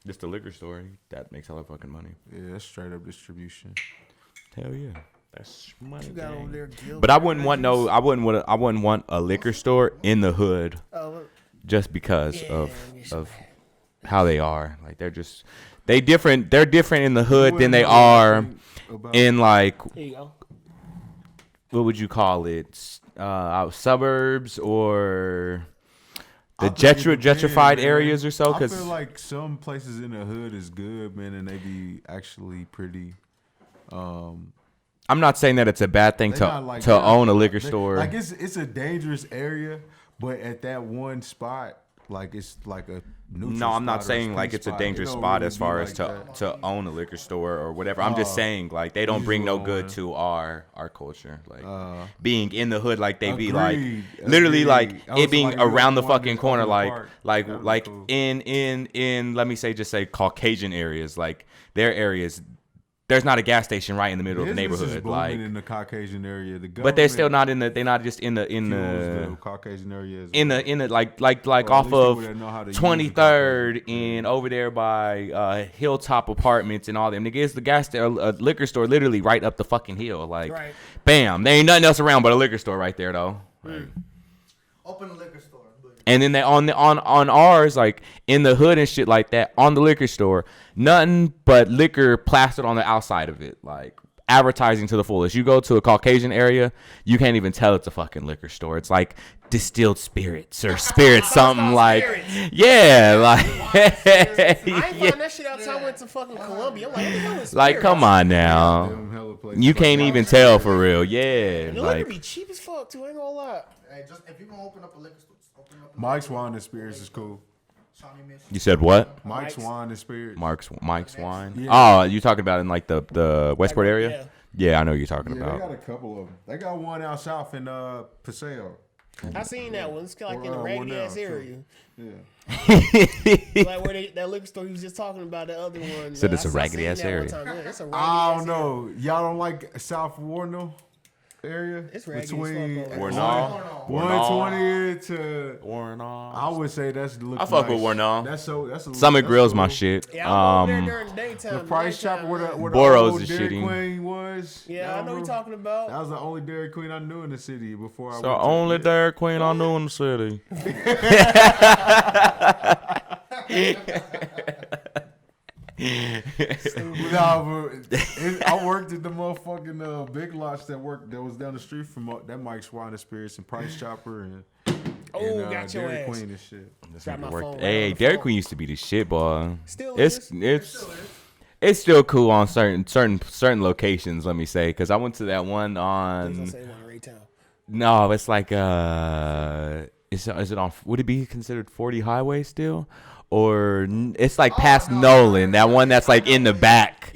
Just a liquor store that makes hella fucking money. Yeah, that's straight up distribution. Hell yeah, that's money. You got over there, But I wouldn't want I wouldn't want a liquor store in the hood, just because of how they are. Like they're different. They're different in the hood than they are in like. There you go. What would you call it? Suburbs or the gentrified areas or so? I feel like some places in the hood is good, man, and they be actually pretty. I'm not saying that it's a bad thing to own a liquor store. Like it's a dangerous area, but at that one spot, like it's like a neutral no, I'm not spot saying like it's a dangerous spot as far as to own a liquor store or whatever. I'm just saying like they don't bring no good to our culture. Like being in the hood, like they be like literally like it being around the fucking corner, like in let me say Caucasian areas, like their areas. There's not a gas station right in the middle of the neighborhood, like in the Caucasian area. But they're still not in the. They're not just in the Caucasian area. In the like off of 23rd and over there by Hilltop Apartments and all them. Nigga, it's the gas station, a liquor store, literally right up the fucking hill. Like, bam, there ain't nothing else around but a liquor store right there though. Like, open a liquor store. And then they on ours, like in the hood and shit like that, on the liquor store, nothing but liquor plastered on the outside of it, like advertising to the fullest. You go to a Caucasian area, you can't even tell it's a fucking liquor store. It's like distilled spirits or spirits, something like, yeah, like. I ain't find that shit out until I went to fucking Columbia. I'm like, what the hell is spirits? Like, come on now, you can't even tell for real, yeah. The liquor be cheap as fuck too. I ain't gonna lie. Hey, just if you gonna open up a liquor store. Mike's Wine and Spirits is cool. You said what? Mike's Wine and Spirits. Mike's Wine. Yeah. Oh, you talking about in like the Westport area? Yeah, I know what you're talking about. They got a couple of them. They got one out south in Paseo. I seen that one. It's like in a raggedy ass area. Yeah. Like where that liquor store you was just talking about, the other one. Said it's a raggedy ass area. It's a raggedy I don't know. Y'all don't like South Warner area? It's raggedy between as fuck. 120 to Warnaw. I would say that's the look. I fuck with Warnaw. That's a Summit Grill's my shit. Yeah, I'm over there during the daytime. The Price Chopper where the Boros old is Dairy shitty. Queen was. Yeah, I know what you're talking about. That was the only Dairy Queen I knew in the city before I went So to only Dairy Queen I knew in the city. I worked at the motherfucking Big Lots that was down the street from that Mike's Wine and Spirits and Price Chopper and got your Dairy ass. Queen and shit. Drop my phone. Hey, Dairy Queen used to be the shit, boy. Still It's still cool on certain locations. Let me say, because I went to that one on. No, it's like is it on? Would it be considered 40 Highway still, or it's like past Nolan? That one that's like in the back.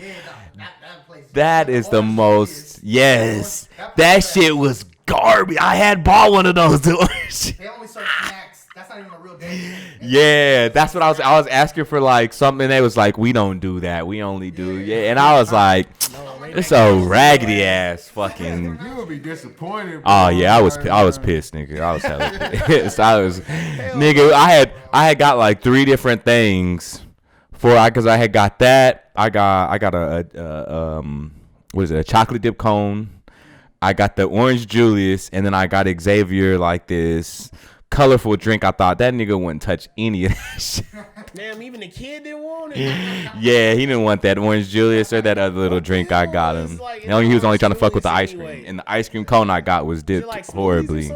That place. That is the most. Yes, that shit was garbage. I had bought one of those. They only serve snacks. That's not even a real day. Yeah, that's what I was asking for, like something. They was like, we don't do that. We only do and I was like, it's a raggedy ass fucking. You would be disappointed. Oh yeah, I was pissed, nigga. I was hella pissed. Nigga. I had got like 3 different things because I had got that. I got a what is it? A chocolate dip cone. I got the orange Julius, and then I got Xavier like this colorful drink. I thought that nigga wouldn't touch any of that shit. Damn, even the kid didn't want it. Yeah, he didn't want that orange Julius or that other little drink I got him. He was only trying to fuck with the ice cream, and the ice cream cone I got was dipped horribly.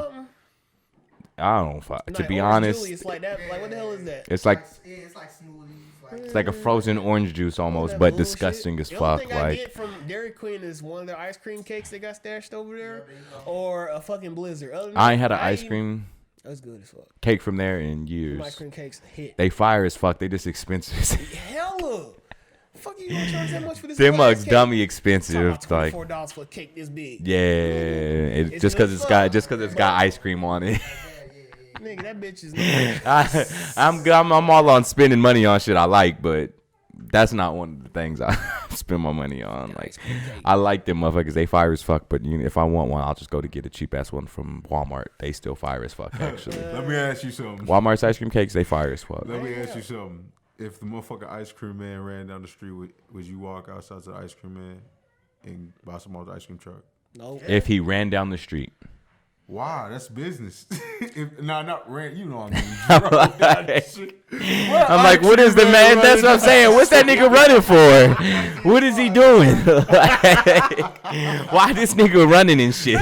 I don't fuck. To be honest, Julius, like that. Like what the hell is that? it's like smoothies. it's like a frozen orange juice almost, but disgusting as The fuck. only thing I Like get from Dairy Queen is one of their ice cream cakes they got stashed over there, or a fucking Blizzard. Other than I ain't that, had an ice cream That's good as fuck. cake from there in Ice years. cream cakes hit. They fire as fuck. They just expensive. Hella. Fuck you gonna charge that much for this? Them mugs cake? dummy expensive. Like $4 for a cake this big. yeah, just good because fuck, it's got ice cream on it. Nigga, that bitch is. I'm all on spending money on shit I like, but that's not one of the things I spend my money on. Like I like them motherfuckers. They fire as fuck. But if I want one, I'll just go to get a cheap ass one from Walmart. They still fire as fuck. Actually, Let me ask you something. Walmart's ice cream cakes, they fire as fuck. Let me ask you something. if the motherfucking ice cream man ran down the street, would you walk outside to the ice cream man and buy some off the ice cream truck? No. If he ran down the street. Wow, that's business. Not ran. You know what I mean. I'm like, what is the man? That's what I'm saying. What's that nigga running for? What is he doing? Why this nigga running and shit?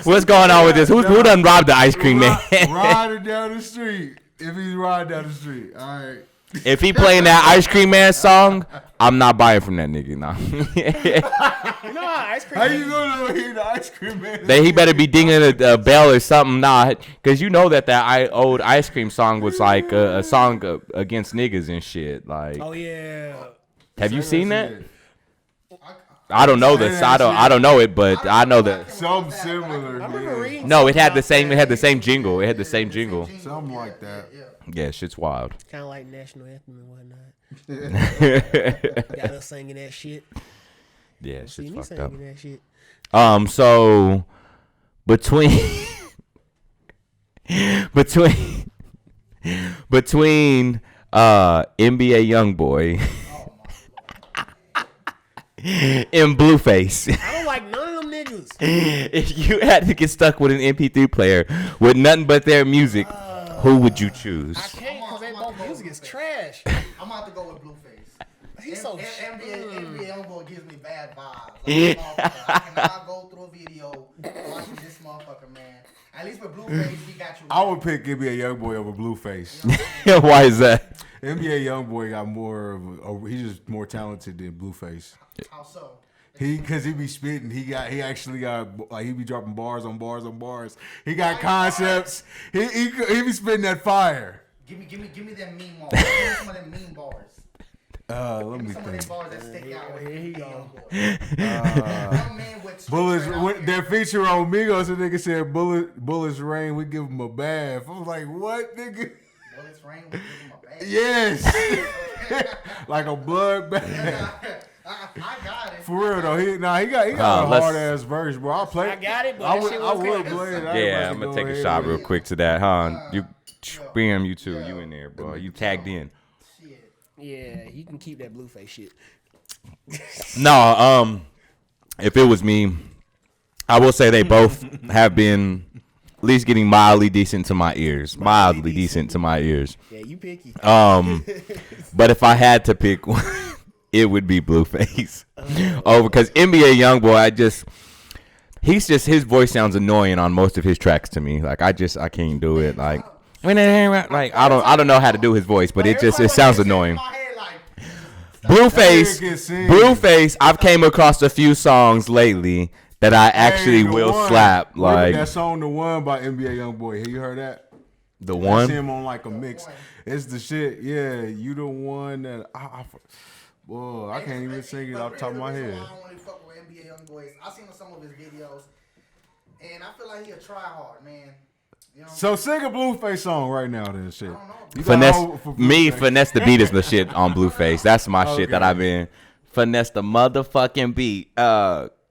What's going on with this? Who done robbed the ice cream man? Riding down the street. If he's riding down the street, all right. If he playing that ice cream man song, I'm not buying from that nigga. Nah. You know how ice cream. How you gonna hear the ice cream man? He better be dinging a bell or something. Nah, because you know that old ice cream song was like a song against niggas and shit. Like, Oh yeah. have you seen that? I don't know this. I don't know it, but I know that. Something similar. I remember reading. No, it had the same. It had the same jingle. It had the same jingle. Something like that. Yeah, shit's wild. Kind of like national anthem and whatnot. Yeah, Got us singing that shit. shit's See me fucked up. singing that shit. So between NBA Youngboy and Blueface. I don't like none of them niggas. If you had to get stuck with an MP3 player with nothing but their music, who would you choose? I can't because they both music is trash. I'm about to go with Blueface. He's so NBA Youngboy gives me bad vibes. Like, I cannot go through a video watching this motherfucker, man. At least with Blueface, he got you. I would pick NBA Youngboy over Blueface. Why is that? NBA Youngboy got more of he's just more talented than Blueface. How so? Cause he be spitting. He actually got like he be dropping bars on bars on bars. He got concepts. He be spitting that fire. Give me that meme bars. Give me some of them meme bars. Let me Some of them think. bars that stick out with Here he NBA go. Youngboy. Young man with street Bullets, cred out with here. their feature on Migos, a nigga said bullets rain, we give him a bath. I was like, what, nigga? Bullets rain, we give him a bag. Yes. Like a blood bath. I got it. For real though, he got a let's- hard ass verse, bro. I'll play. I got it, but I that would shit was play good. it. Yeah, I'm gonna take a shot real quick to that, huh? You too. You in there, bro? You tagged in. Shit. Yeah, you can keep that Blueface shit. No, if it was me, I will say they both have been at least getting mildly decent to my ears. Mildly decent to my ears. Yeah, you picky. But if I had to pick one, it would be Blueface. Because NBA Youngboy, his voice sounds annoying on most of his tracks to me. Like I can't do it. Like I don't know how to do his voice, but it sounds annoying. Blueface, I've came across a few songs lately that I actually will slap. Like that song, "The One" by NBA Youngboy. Have you heard that? The I One. see him on like a mix. It's the shit. Yeah, you the one that boy, I can't even sing it off the top of my head. I don't really fuck with NBA Youngboy. I seen some of his videos, and I feel like he a try hard, man. You know? So sing a Blueface song right now, then shit. You got Finesse hope for me, Blueface. finesse the beat is the shit on Blueface. That's my shit that Okay. I've been finesse the motherfucking beat.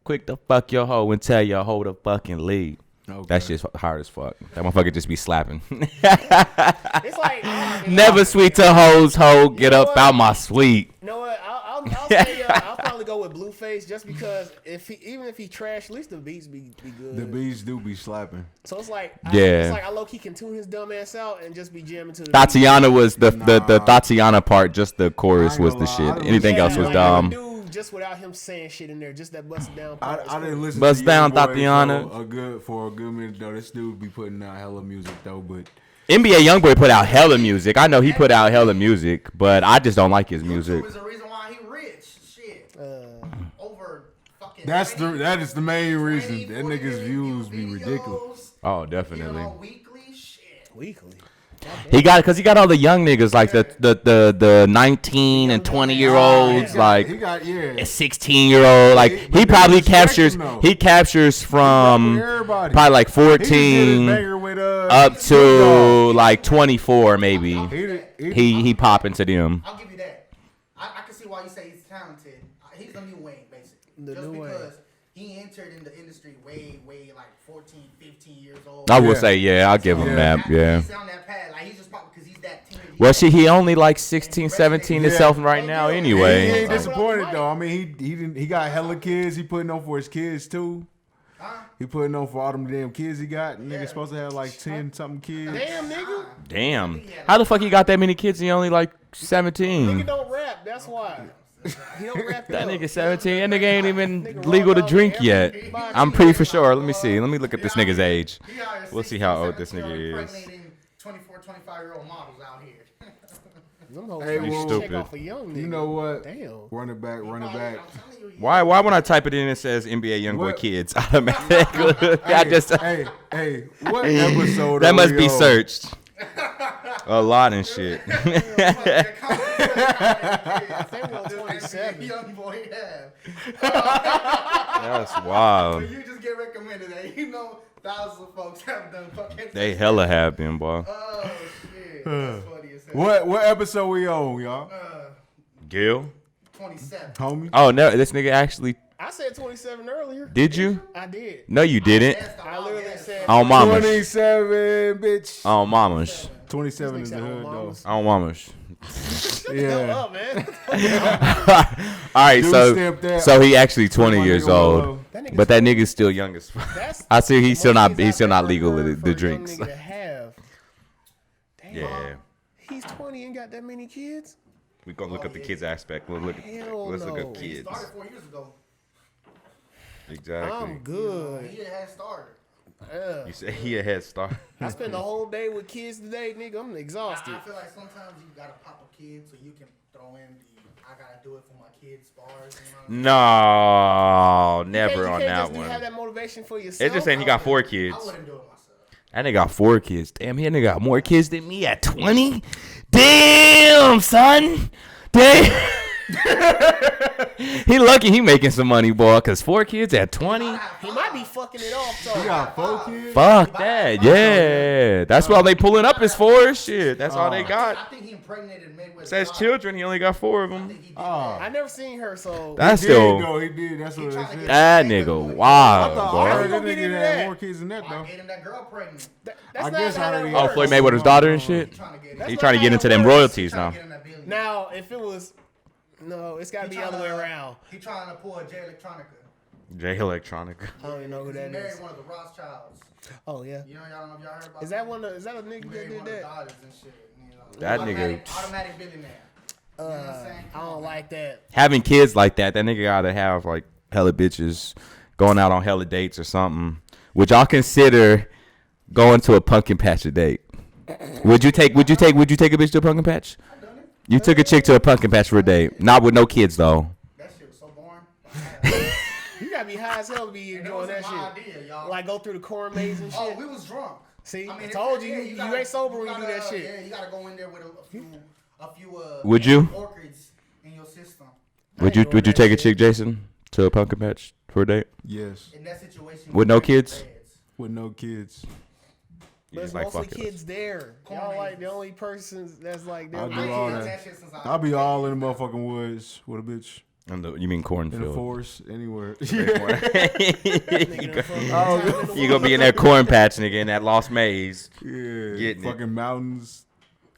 Quick to fuck your hoe and tell your hoe to fucking leave. Okay. That shit's hard as fuck. That motherfucker just be slapping. It's like Never sweet to hoes, hoe, get know up what? out my suite. You know what? I'll say I'll probably go with Blueface just because even if he trash, at least the beats be good. The beats do be slapping. So it's like Yeah. I low key can tune his dumb ass out and just be jamming to the Tatiana was the Tatiana part, just the chorus I ain't was gonna the lie, shit. I don't Anything beat. else was like, dumb. Dude, just without him saying shit in there, just that busted down part. I didn't listen Bust to down, Youngboy Tatiana. for a good minute though. This dude be putting out hella music though, but NBA Youngboy put out hella music. I know he put out hella music, but I just don't like his music. YouTube is the reason why he rich. Shit. Over fucking. that is the main 20, reason. That 40 nigga's views be videos, ridiculous. Oh, you definitely. know, weekly shit. weekly. He got all the young niggas like the 19 and 20-year-olds, like He got a 16-year-old. Like he probably captures from everybody. probably like He just did his 14 banger with, up to like 24 maybe. he He pop into them. I'll give you that. I can see why you say he's talented. He's the new Wayne, basically. The Just new Wayne. because he entered in the industry way like 14, 15 years old. I will say, yeah, I'll give him that. Yeah. He's on that path. Like, he's just probably because he's that teenage. Well, he only like 16, 17 himself right now anyway. He ain't disappointed though. I mean, he got hella kids. He putting on for his kids too. He putting on for all them damn kids he got. Nigga supposed to have like 10 something kids. Damn, nigga. Damn. How the fuck he got that many kids? He only like 17. Nigga don't rap. That's why. He don't rap. That nigga 17. That nigga ain't even legal to drink yet. I'm pretty for sure. Let me see. Let me look at this nigga's age. We'll see how old this nigga is. 24, 25-year-old models out here. Hey, You well, stupid. you know what? Damn. Run it back. Why when I type it in it says NBA Youngboy Kids automatically? I just Hey, what episode? that are must we be on? searched. A lot and shit. Youngboy, yeah. That's wild. You just get recommended that. You know, thousands of folks have done fucking. They hella have been, boy. Oh shit, that's funny as hell. What episode we on, y'all? Gil? 27. Homie? Oh no, this nigga actually. I said 27 earlier. Did you? I did. No, you didn't. I literally said. On mamas. 27, bitch. On mamas. 27 is the This nigga hood, said on though. mamas. On mamas. Yeah. Up, man. All right, Dude so stepped that. so he actually 20 years Nigga old, low. but that nigga's still young as fuck. That's I see he's still not the most legal I've with ever the heard for a young drinks. nigga to have. Damn. Yeah, He's 20 and got that many kids? we gonna look up the kids aspect. We'll look. Hell Let's look no. up He kids. started 4 years ago. Exactly. I'm good. He had started. Yeah. You said he a head start. I spent the whole day with kids today, nigga. I'm exhausted. I feel like sometimes you gotta pop a kid so you can throw in the I gotta do it for my kids bars. You know? No, never You on can't that just one. have that motivation for yourself. It's just saying he got 4 kids. I wouldn't do it myself. That nigga got 4 kids. Damn, he nigga got more kids than me at 20. Damn, son. Damn. He lucky he making some money, boy. Cause 4 kids at 20. He might be fucking it off, so. You got 4 kids? Fuck that. Yeah, that's why they pulling up his 4 shit. That's all they I got. think he impregnated Mayweather. Says children. He only got 4 of them. I never seen her, so. That's He did, still though. He did. That's what it said. that nigga wild, I boy. heard that Don't get nigga into had that. more kids than that, I though. get him that girl pregnant. That's I not guess how I that already Oh, works. Floyd Mayweather's daughter and shit. Trying to get That's He not trying to how get that into them works. royalties trying now. to get him that billion. Now, if it was. No, it's got to be the other way around. He trying to pull a Jay Electronica. J Electronica. I don't even know who He that married is. one of the Rothschilds. Oh, yeah. You know, y'all don't know if y'all heard about Is that one? Is that a nigga He that married did one of the that? daughters and shit. You know, That nigga- automatic billionaire. You know what I'm saying? I don't like that. Having kids like that nigga gotta have like hella bitches going out on hella dates or something. Would y'all consider going to a pumpkin patch a date? Would you take a bitch to a pumpkin patch? I done it. You took a chick to a pumpkin patch for a date. Not with no kids though. That shit was so boring. You got to be high as hell to be And it enjoying wasn't that my shit. idea, y'all. Like go through the corn maze and shit. Oh, we was drunk. See, I mean, told you, yeah, you gotta- ain't sober when you do gotta- that shit. Yeah, you gotta go in there with a few Would you? orchids in your system. Would you take a chick, Jason, to a pumpkin patch for a date? Yes. In that situation, With no kids? With no kids. But it's Like, mostly fuck it. kids there. Y'all like the only persons that's like I'll there. do all with that. kids. I'll be all in the motherfucking woods with a bitch. You mean In the cornfield? forest, anywhere. You gonna be in that corn patch, nigga, in that lost maze, Yeah. Getting it. Fucking mountains,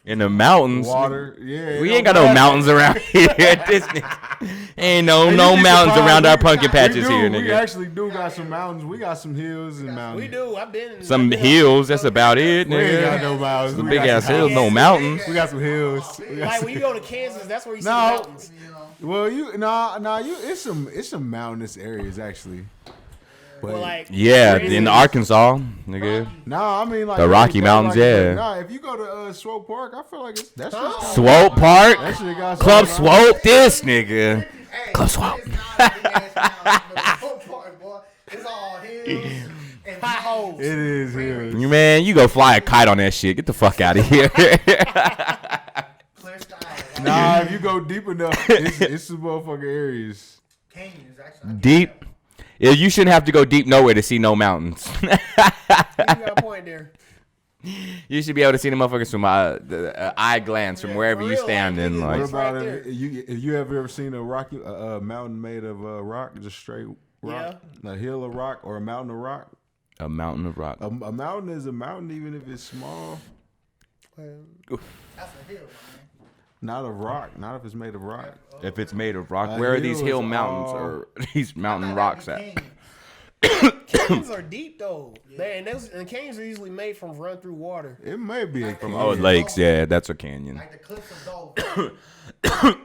in the mountains. water. Yeah. We ain't got no mountains around here. This nigga. Ain't no mountains around our pumpkin patches here, We nigga. actually do got some mountains. We got some hills and mountains. We do. I've been. Some hills. That's about it, We ain't got nigga. no mountains. Some We big got ass some hills, no mountains. We got some hills. We got Like some- when you go to Kansas, that's where you see No. the mountains. Well, it's some mountainous areas actually. But Well, like Yeah, for in instance, Arkansas, nigga. I mean like The Rocky Mountains, yeah. Nah, if you go to Swope Park, I feel like that's just Swope Park, that shit got Club some- Swope. This nigga. Club Swope. It's all hills and potholes. It is here. Man, you go fly a kite on that shit. Get the fuck out of here. clear sky. Nah, if you go deep enough, it's some motherfucking areas. Canyons, actually. Deep. Yeah, you shouldn't have to go deep nowhere to see no mountains. You got a point there. You should be able to see the motherfuckers from eye glance from wherever for you real, standing. like, What Like, about right if you ever seen a rocky mountain made of rock, just straight rock, a hill of rock or a mountain of rock? a mountain of rock. A mountain is a mountain even if it's small. That's a hill, man. Not of rock. Not if it's made of rock. If it's made of rock, where are these hill mountains or these mountain rocks at? Canyons are deep though. And canyons are usually made from run through water. It may be Like from Oh, lakes, yeah, that's a canyon. Like the cliffs of Dole.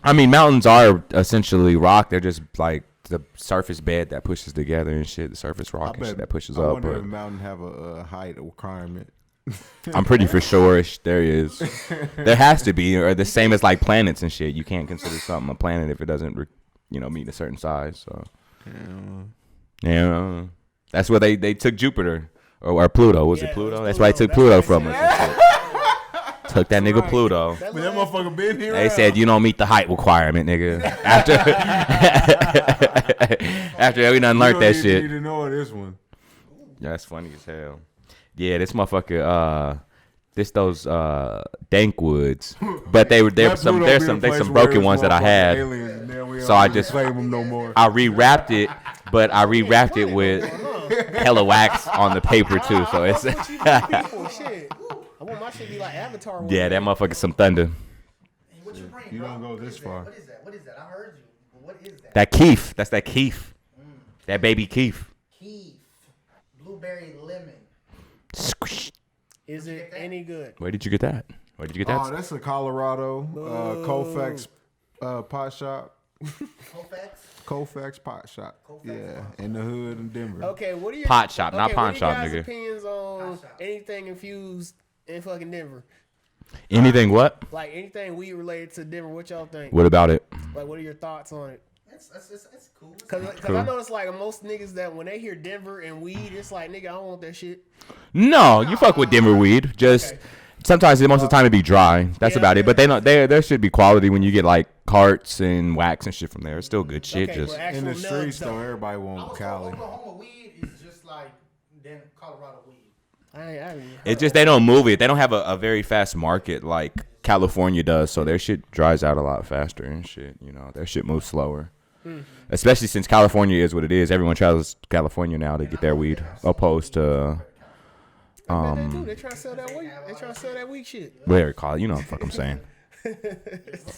I mean, mountains are essentially rock. They're just like the surface bed that pushes together and shit. The surface rock and shit that pushes I up. wonder if But a mountain have a height requirement. I'm pretty for sure there is. There has to be, or the same as like planets and shit. You can't consider something a planet if it doesn't, meet a certain size. So, yeah, that's where they took Jupiter or Pluto. Was it Pluto? That's why they took Pluto from us. And shit. Took that nigga Pluto. But that motherfucker been here. They said you don't meet the height requirement, nigga. After we done learned that shit. You need to know this one. That's funny as hell. Yeah, this motherfucker. Those dank woods, but there's some broken ones that I had. So I just them no more. I rewrapped it, but I rewrapped it with hella wax on the paper too. So it's Shit. I want my shit to be like Avatar. yeah, that motherfucker some thunder. What you bring, You bro? don't go this far. What is that? What is that? I heard you. What is that? That KEEF, that's that KEEF, that baby KEEF. KEEF. Blueberry lemon. Squish. Is it any good? Where did you get that? Where did you get Oh, that? that's a Colorado Colfax pot shop. Colfax pot shop. Yeah, in the hood in Denver. Okay, what are your Pot shop, not pawn what are shop, your guys' nigga. opinions on anything infused in fucking Denver? Anything what? Like anything weed related to Denver? What y'all think? What about it? Like, what are your thoughts on it? It's cool. Cause Cool. I notice like most niggas that when they hear Denver and weed, it's like nigga, I don't want that shit. No, you fuck with Denver weed. Just sometimes, most of the time, it be dry. That's about it. But there should be quality when you get like carts and wax and shit from there. It's still good shit. Okay, Just but actual In the nugs, streets, though, though. everybody I want was Cali. told Oklahoma weed is just like Colorado weed. I it's just they don't move it. They don't have a very fast market like California does. So their shit dries out a lot faster and shit. Their shit moves slower. Especially since California is what it is. Everyone travels to California now to get their weed, opposed to they try to sell that weed. They try to sell that weed shit. whatever you call it. You know what the fuck I'm saying.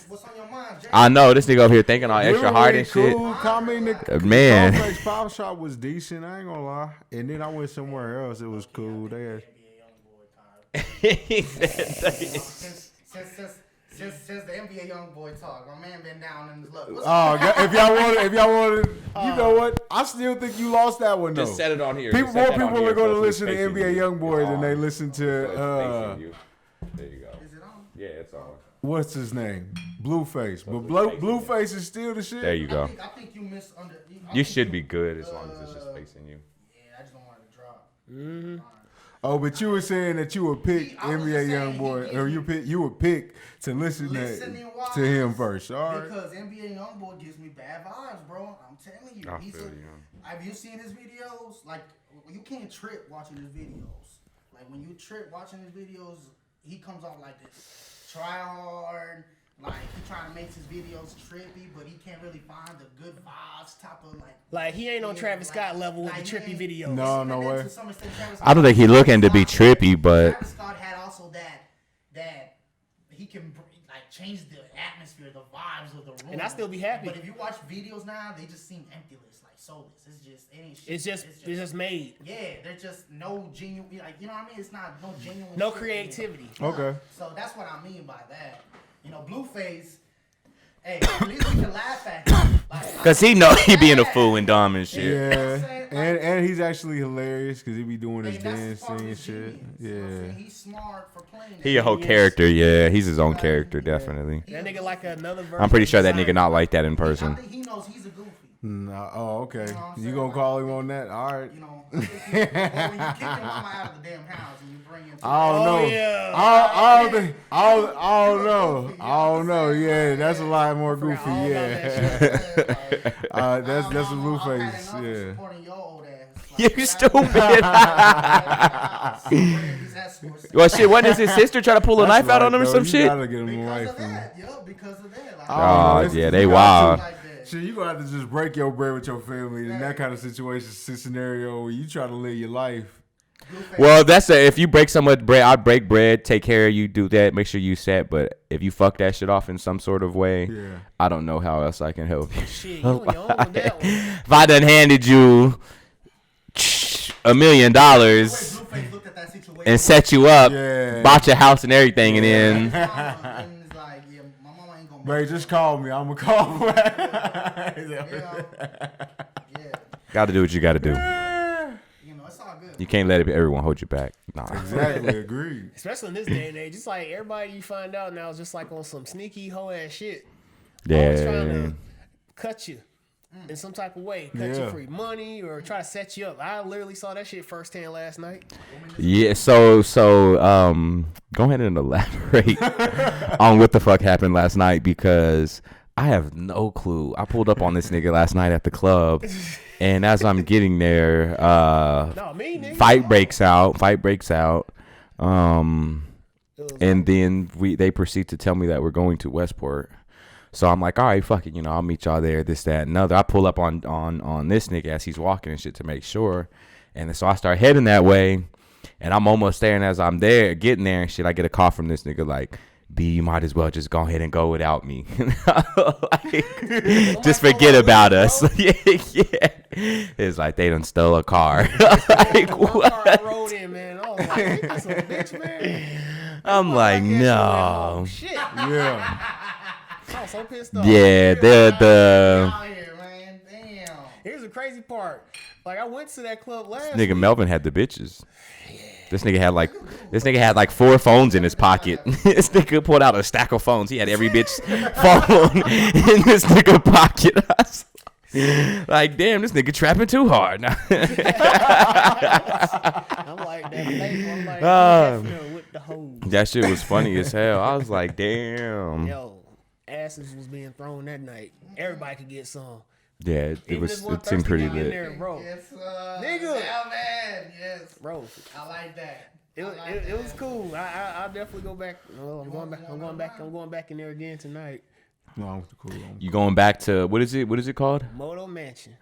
What's on your mind, Jay? I know this nigga over here thinking all extra hard and shit. Cool. I mean, the Man. Colfax pop shop was decent. I ain't gonna lie. And then I went somewhere else. It was cool. They had, Since the NBA Youngboy talk, my man been down in his luck. if y'all wanted, you know what? I still think you lost that one though. Just set it on here. More people are going to listen to NBA Youngboy than they listen to There you go. Is it on? Yeah, it's on. what's his name, Blueface. But Blueface is still the shit. There you go. I think you misunderstood. You should be good as long as it's just facing you. Yeah, I just don't want it to drop. Oh, but you were saying that you would pick I was NBA just saying, Youngboy, he or gives you would pick to listen Listening wise, to him first. All right. Because NBA Youngboy gives me bad vibes, bro. I'm telling you. I He's feel a, you. Have you seen his videos? Like, you can't trip watching his videos. Like, when you trip watching his videos, he comes off like this try hard. Like, he trying to make his videos trippy, but he can't really find the good vibes type of Like he ain't on Travis Scott level with the trippy videos. No, no way. I don't think he looking to be trippy, but Travis Scott had also that he can like change the atmosphere, the vibes of the room. And I still be happy. But if you watch videos now, they just seem emptyless, like soulless. It's just it ain't shit. It's just made. Yeah, there's just no genuine, like, you know what I mean? It's not no genuine. No shit creativity. in it. Okay. So that's what I mean by that. You know, Blueface. Hey, at least we can laugh at him. Like, cause he know he being a fool and dumb and shit. Yeah, saying? and he's actually hilarious because he be doing his hey, that's part of dancing and his shit. genius, you know what I'm Yeah. saying? He's smart for playing. He a whole character, yeah. He's his own character, definitely. That nigga like another version. I'm pretty sure that of nigga not like that in I person. think he knows he's a goofy. No, oh, okay. You know what I'm You saying? gonna call him on that? All right. You know, when you kick your mama out of the damn house and you bring him to I don't know. yeah. I don't think. I don't know. I don't know. Yeah, that's a lot more goofy. all about Yeah. That's a Blueface. Yeah. You stupid. Well, shit, what is his sister trying to pull a knife out on him or some You shit? gotta get him away from. Because of that. Like, Oh, yeah, they wild. like that. Shit, you gonna have to just break your bread with your family in that kind of situation, scenario where you try to live your life. Well, that's if you break someone's bread, I break bread, take care of you, do that, make sure you set. But if you fuck that shit off in some sort of way, I don't know how else I can help you. Shit, you on your own with that one. If I done handed you $1 million and set you up, bought your house and everything, and then. Bro, just call me. I'm gonna call back. Gotta do what you gotta do. It's all good. You can't let everyone hold you back. Nah. Exactly, agreed. Especially in this day and age, it's like everybody you find out now is just like on some sneaky hoe ass shit. Yeah. Always trying to cut you in some type of way, cut you for your money or try to set you up. I literally saw that shit firsthand last night. Yeah. So go ahead and elaborate on what the fuck happened last night, because I have no clue. I pulled up on this nigga last night at the club. And as I'm getting there, fight breaks out. And then they proceed to tell me that we're going to Westport. So I'm like, all right, fuck it, I'll meet y'all there, this, that, and another. I pull up on this nigga as he's walking and shit to make sure. And so I start heading that way, and I'm almost there. And as I'm getting there and shit, I get a call from this nigga like, B, you might as well just go ahead and go without me. Just forget about us. Yeah. It's like they done stole a car. Like, what? Car rode in, man. I was like, that's a bitch, man. I'm like, no. Shit. Yeah. I was so pissed off. Yeah, the Out here, man. Damn. Here's the crazy part. Like, I went to that club last nigga week. Melvin had the bitches. This nigga had like 4 phones in his pocket. This nigga pulled out a stack of phones. He had every bitch phone in this nigga pocket. I was like, damn, this nigga trapping too hard. I'm like, with the hose. That shit was funny as hell. I was like, damn. Yo, asses was being thrown that night. Everybody could get some. Yeah, it seemed pretty lit. Bro. Yes, nigga. Yeah, man. Yes. Bro. I like that. It was cool. I'll definitely go back. Well, I'm going back in there again tonight. No, cool. You going back to what is it called? Motor Mansion.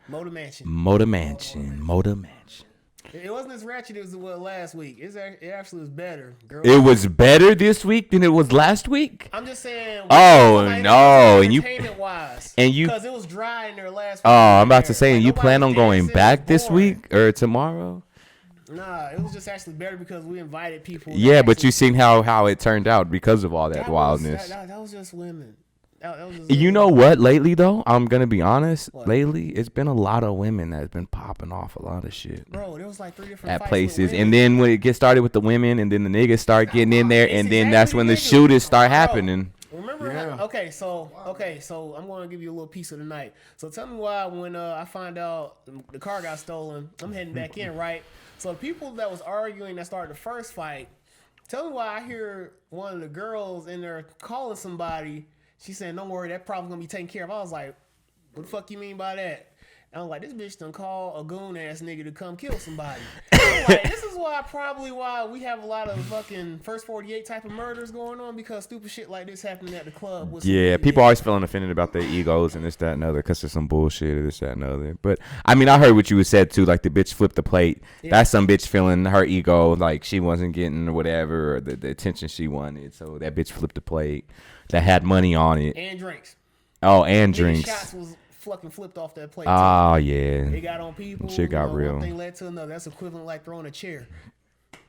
It wasn't as ratchet as it was last week. It actually was better, girl. It was better this week than it was last week? I'm just saying. Oh, no. Entertainment-wise. Because it was dry in there last week. Oh, I'm about to say, and you plan on going back this week or tomorrow? Nah, it was just actually better because we invited people. Yeah, but you seen how it turned out because of all that wildness. That was just women. You know what? Lately, though, I'm gonna be honest. What? Lately, it's been a lot of women that's been popping off a lot of shit. Bro, there was like 3 different at fights places, and then when it gets started with the women, and then the niggas start getting in there, and then that's when the shooters start happening. Remember? Yeah. Okay, so I'm gonna give you a little piece of the night. So tell me why when I find out the car got stolen, I'm heading back in, right? So the people that was arguing that started the first fight, tell me why I hear one of the girls in there calling somebody. She saying, "Don't worry, that problem's gonna be taken care of." I was like, "What the fuck you mean by that?" And I was like, "This bitch done call a goon ass nigga to come kill somebody." Like, this is why we have a lot of fucking first 48 type of murders going on, because stupid shit like this happening at the club. Yeah, people always feeling offended about their egos and this, that, and other, because there's some bullshit or this, that, and other. But I mean, I heard what you said too. Like the bitch flipped the plate. Yeah. That's some bitch feeling her ego, like she wasn't getting whatever or the attention she wanted. So that bitch flipped the plate. That had money on it. And drinks. Oh, and drinks. Shots was fucking flipped off that plate. Oh, yeah. They got on people. Shit got real. One thing led to another. That's equivalent like throwing a chair.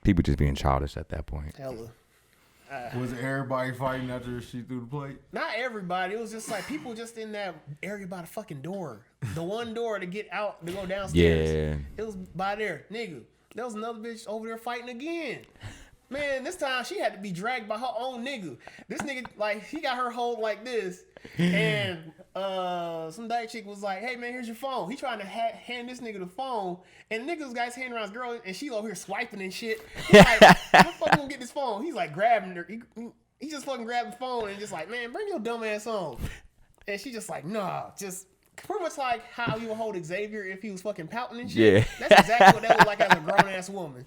People just being childish at that point. Hella. Was everybody fighting after she threw the plate? Not everybody. It was just like people just in that area by the fucking door. The one door to get out, to go downstairs. Yeah. It was by there. Nigga, there was another bitch over there fighting again. Man, this time she had to be dragged by her own nigga. This nigga, like, he got her hold like this. And some dyke chick was like, "Hey, man, here's your phone." He trying to hand this nigga the phone. And the nigga's guy's hand around his girl, and she over here swiping and shit. He's like, "How the fuck gonna get this phone?" He's like grabbing her. He just fucking grabbed the phone and just like, "Man, bring your dumb ass on." And she just like, "Nah, just..." Pretty much like how you would hold Xavier if he was fucking pouting and shit. Yeah. That's exactly what that was like as a grown-ass woman.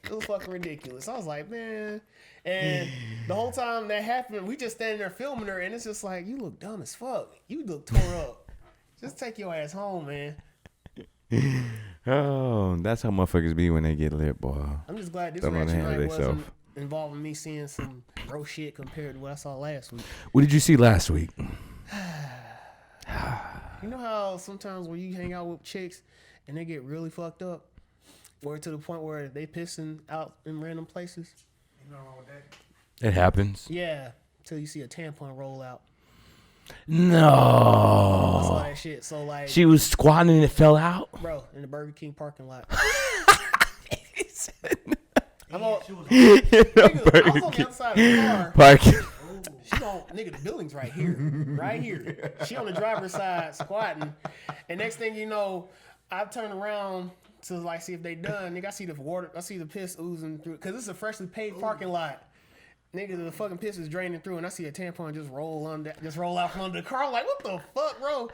It was fucking ridiculous. I was like, man. And the whole time that happened, we just standing there filming her, and it's just like, you look dumb as fuck. You look tore up. Just take your ass home, man. Oh, that's how motherfuckers be when they get lit, boy. I'm just glad this Don't know how to reaction handle night wasn't themselves. involving me seeing some bro shit compared to what I saw last week. What did you see last week? You know how sometimes when you hang out with chicks and they get really fucked up, or to the point where they pissing out in random places? You know wrong with that? It happens. Yeah, till you see a tampon roll out. I No. saw that shit. So like, She was squatting and it fell out. bro, in the Burger King parking lot. I'm Yeah, on, she was nigga, I was on the outside of the car. Parking. She on, nigga, the building's right here. Right here. She on the driver's side squatting. And next thing you know, I turn around to like see if they done. Nigga, I see the water, I see the piss oozing through. Cause this is a freshly paved parking lot. Nigga, the fucking piss is draining through and I see a tampon just roll out from under the car. I'm like, what the fuck, bro?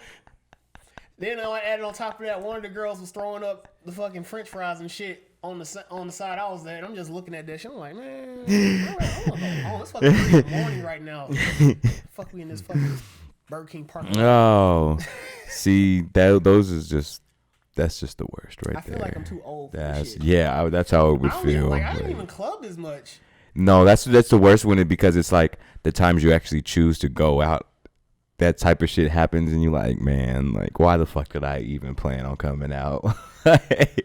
Then I added on top of that, one of the girls was throwing up the fucking French fries and shit on the side I was at. And I'm just looking at that shit. I'm like, man, I'm gonna go home. It's fucking 3 in the morning right now. Fuck, we in this fucking Burger King parking lot. Oh, see, those is just that's just the worst right I there. feel like I'm too old for That's this shit. yeah, that's how it would I don't even, feel. like, I didn't Like- even club as much. No, that's the worst one because it's like the times you actually choose to go out, that type of shit happens and you like, man, like why the fuck did I even plan on coming out?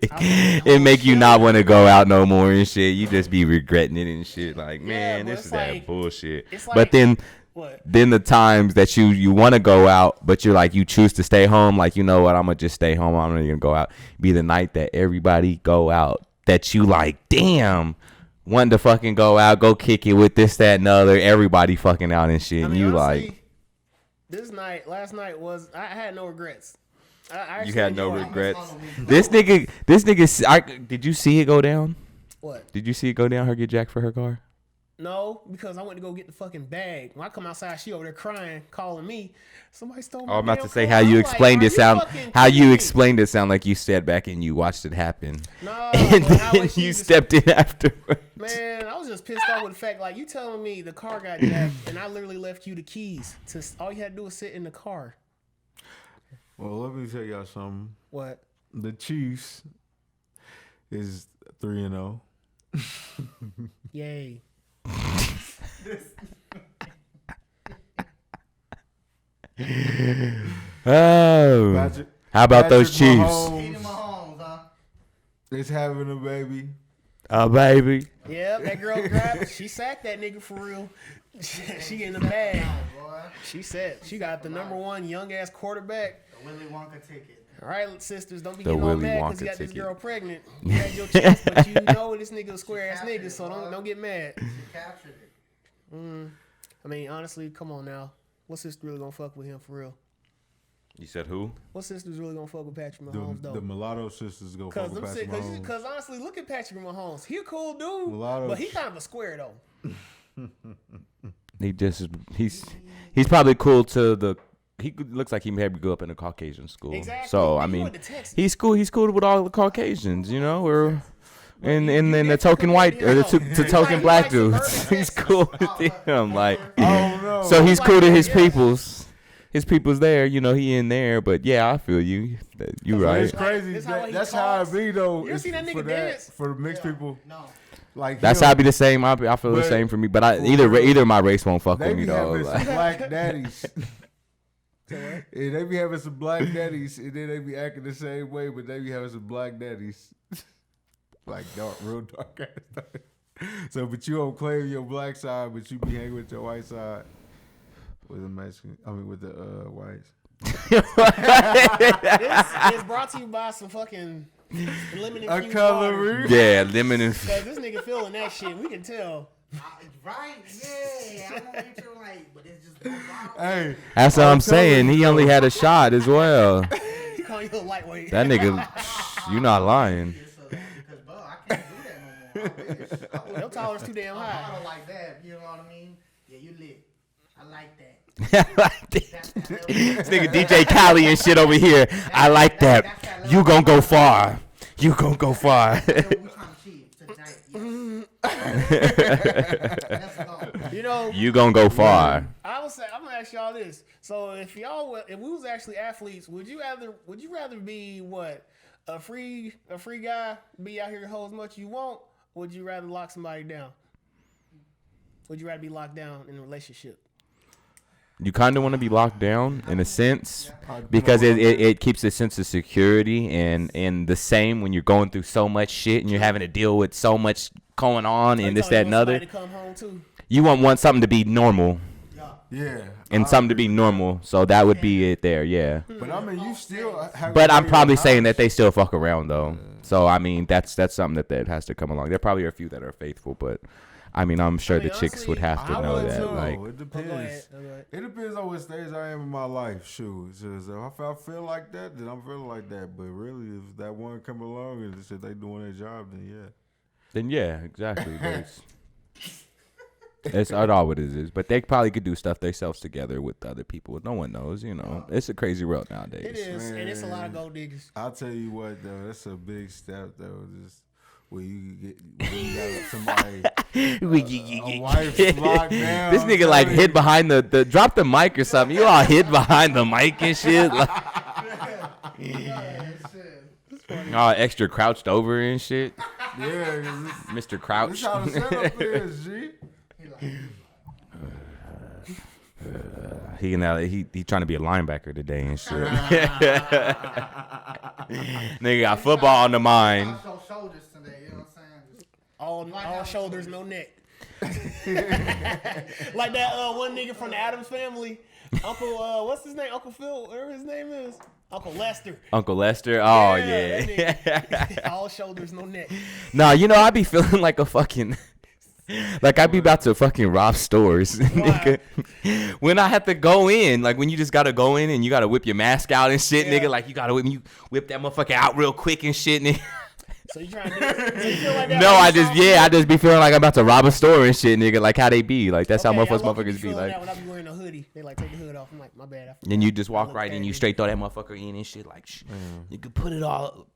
It make you not want to go out no more and shit. You just be regretting it and shit. Like, man, but this it's is that like- bullshit. it's But like- then What? the times that you want to go out, but you're like, you choose to stay home. Like, you know what? I'm gonna just stay home. I'm not even gonna go out. Be the night that everybody go out. That you like, damn, wanting to fucking go out, go kick it with this, that, and the other. Everybody fucking out and shit. I And mean, you honestly, like, last night was, I had no regrets. I you actually had no enjoyed it. regrets. This nigga, did you see it go down? What? Did you see it go down? Her get jacked for her car? No, because I went to go get the fucking bag. When I come outside, she over there crying, calling me. Somebody stole my Oh, I'm about damn to say car. how you I'm explained like, it are sound. fucking How kidding you me? explained it sound like you sat back and you watched it happen, No, and but how then was she you just- stepped in afterwards. Man, I was just pissed off with the fact, like, you telling me the car got jacked, and I literally left you the keys. All you had to do was sit in the car. Well, let me tell y'all something. What? The Chiefs is 3-0. Yay. Oh, Patrick- how about those Patrick Chiefs? Mahomes Eating MAHOMES, huh? is having a baby. Baby. Yeah, that girl grabbed, she sacked that nigga for real. She in the bag. Boy, She said she got the #1 young ass quarterback. the Willy Wonka ticket. All right, sisters, don't be The getting all Willy mad because Wonka you got this ticket. girl pregnant. You had your chance, but you know this nigga a square ass nigga, so don't get mad. She captured it. I mean, honestly, come on now. What sister really gonna fuck with him for real? You said who? What sister's really gonna fuck with Patrick Mahomes The though? mulatto sisters go fuck with Patrick Mahomes. Cause honestly, look at Patrick Mahomes. He a cool dude, Mulatto- but he kind of a square though. He's probably cool to the. He looks like he maybe grew up in a Caucasian school. Exactly. So I He mean, went to Texas. he's cool. He's cool with all the Caucasians, you know, or and then the token white or the token He black likes dudes. suburban He's Texas. cool with them, like. Oh no! So he's cool to his Yeah. peoples. His people's there, you know. He in there, but yeah, I feel you. You right. It's crazy. This how he That's how talks. it be though. You ever seen that for nigga dance? for the mixed people. No. Like That's him, how I be the same. I feel the But- same for me. But either my race won't fuck They with me be though. having some Like, black daddies. Yeah, they be having some black daddies, and then they be acting the same way, but they be having some black daddies, like real dark ass. So, but you don't claim your black side, but you be hanging with your white side with the Mexican. I mean, with the whites. This is brought to you by some fucking limited A fused color water. roof. yeah, lemon and Cause this nigga feeling that shit. We can tell. Right? Yeah. I know you feel like, but it's just no bottle. Hey, that's what I'm I'm telling saying. you, He only had a shot as well. He call you a lightweight. That nigga, you not lying. Because, bro, I can't do that no more. I wish. I wish. Your tolerance too damn A high. bottle like that, you know what I mean? Yeah, you lit. I like that. This nigga DJ Khaled and shit over here. I like that. You gonna go far. You gonna go far. We trying to achieve tonight. Yes. Let's go. You know, You gonna go far. I would say I'm gonna ask y'all this. So if we was actually athletes, would you rather be what? a free guy be out here hoe as much as you want? Or would you rather lock somebody down? Would you rather be locked down in a relationship? You kind of want to be locked down in a sense because it keeps a sense of security and the same when you're going through so much shit and you're having to deal with so much going on and this, that, and other. You want something to be normal. Yeah. And something to be normal. So that would be it there, yeah. But I mean, you still have. But I'm probably saying that they still fuck around though. So I mean, that's something that has to come along. There probably are a few that are faithful, but I mean, I'm sure the chicks would have to know that. Like, it depends. It depends on what stage I am in my life. Shoot, so if I feel like that, then I'm feeling like that. But really, if that one come along and said they doing their job, then yeah. Then yeah, exactly. It's all what it is. But they probably could do stuff themselves together with other people. No one knows, you know. It's a crazy world nowadays. It is, and it's a lot of gold diggers. I'll tell you what, though, that's a big step, though. Just where you got somebody, a wife locked down. This nigga like hid behind the drop the mic or something. You all hid behind the mic and shit. Like, all extra crouched over and shit. Yeah, Mr. Crouch. This how the setup is, G. He trying to be a linebacker today and shit. Nigga got football on the mind. Shoulders today, you know what I'm saying? All shoulders, no neck. Like that one nigga from the Addams Family, Uncle what's his name? Uncle Phil, whatever his name is. Uncle Lester. Uncle Lester? Oh yeah. All shoulders, no neck. Nah, you know I be feeling like a fucking. Like I be about to fucking rob stores, nigga. When I have to go in, like when you just gotta go in and you gotta whip your mask out and shit, nigga. Like you gotta whip that motherfucker out real quick and shit, nigga. So you trying to do it? So you feel like that? No, I just be feeling like I'm about to rob a store and shit, nigga. Like how they be, like that's how motherfuckers be like. That when I be wearing a hoodie, they like take the hood off. I'm like, my bad. And you just walk right in, you straight throw that motherfucker in and shit, like you could put it all.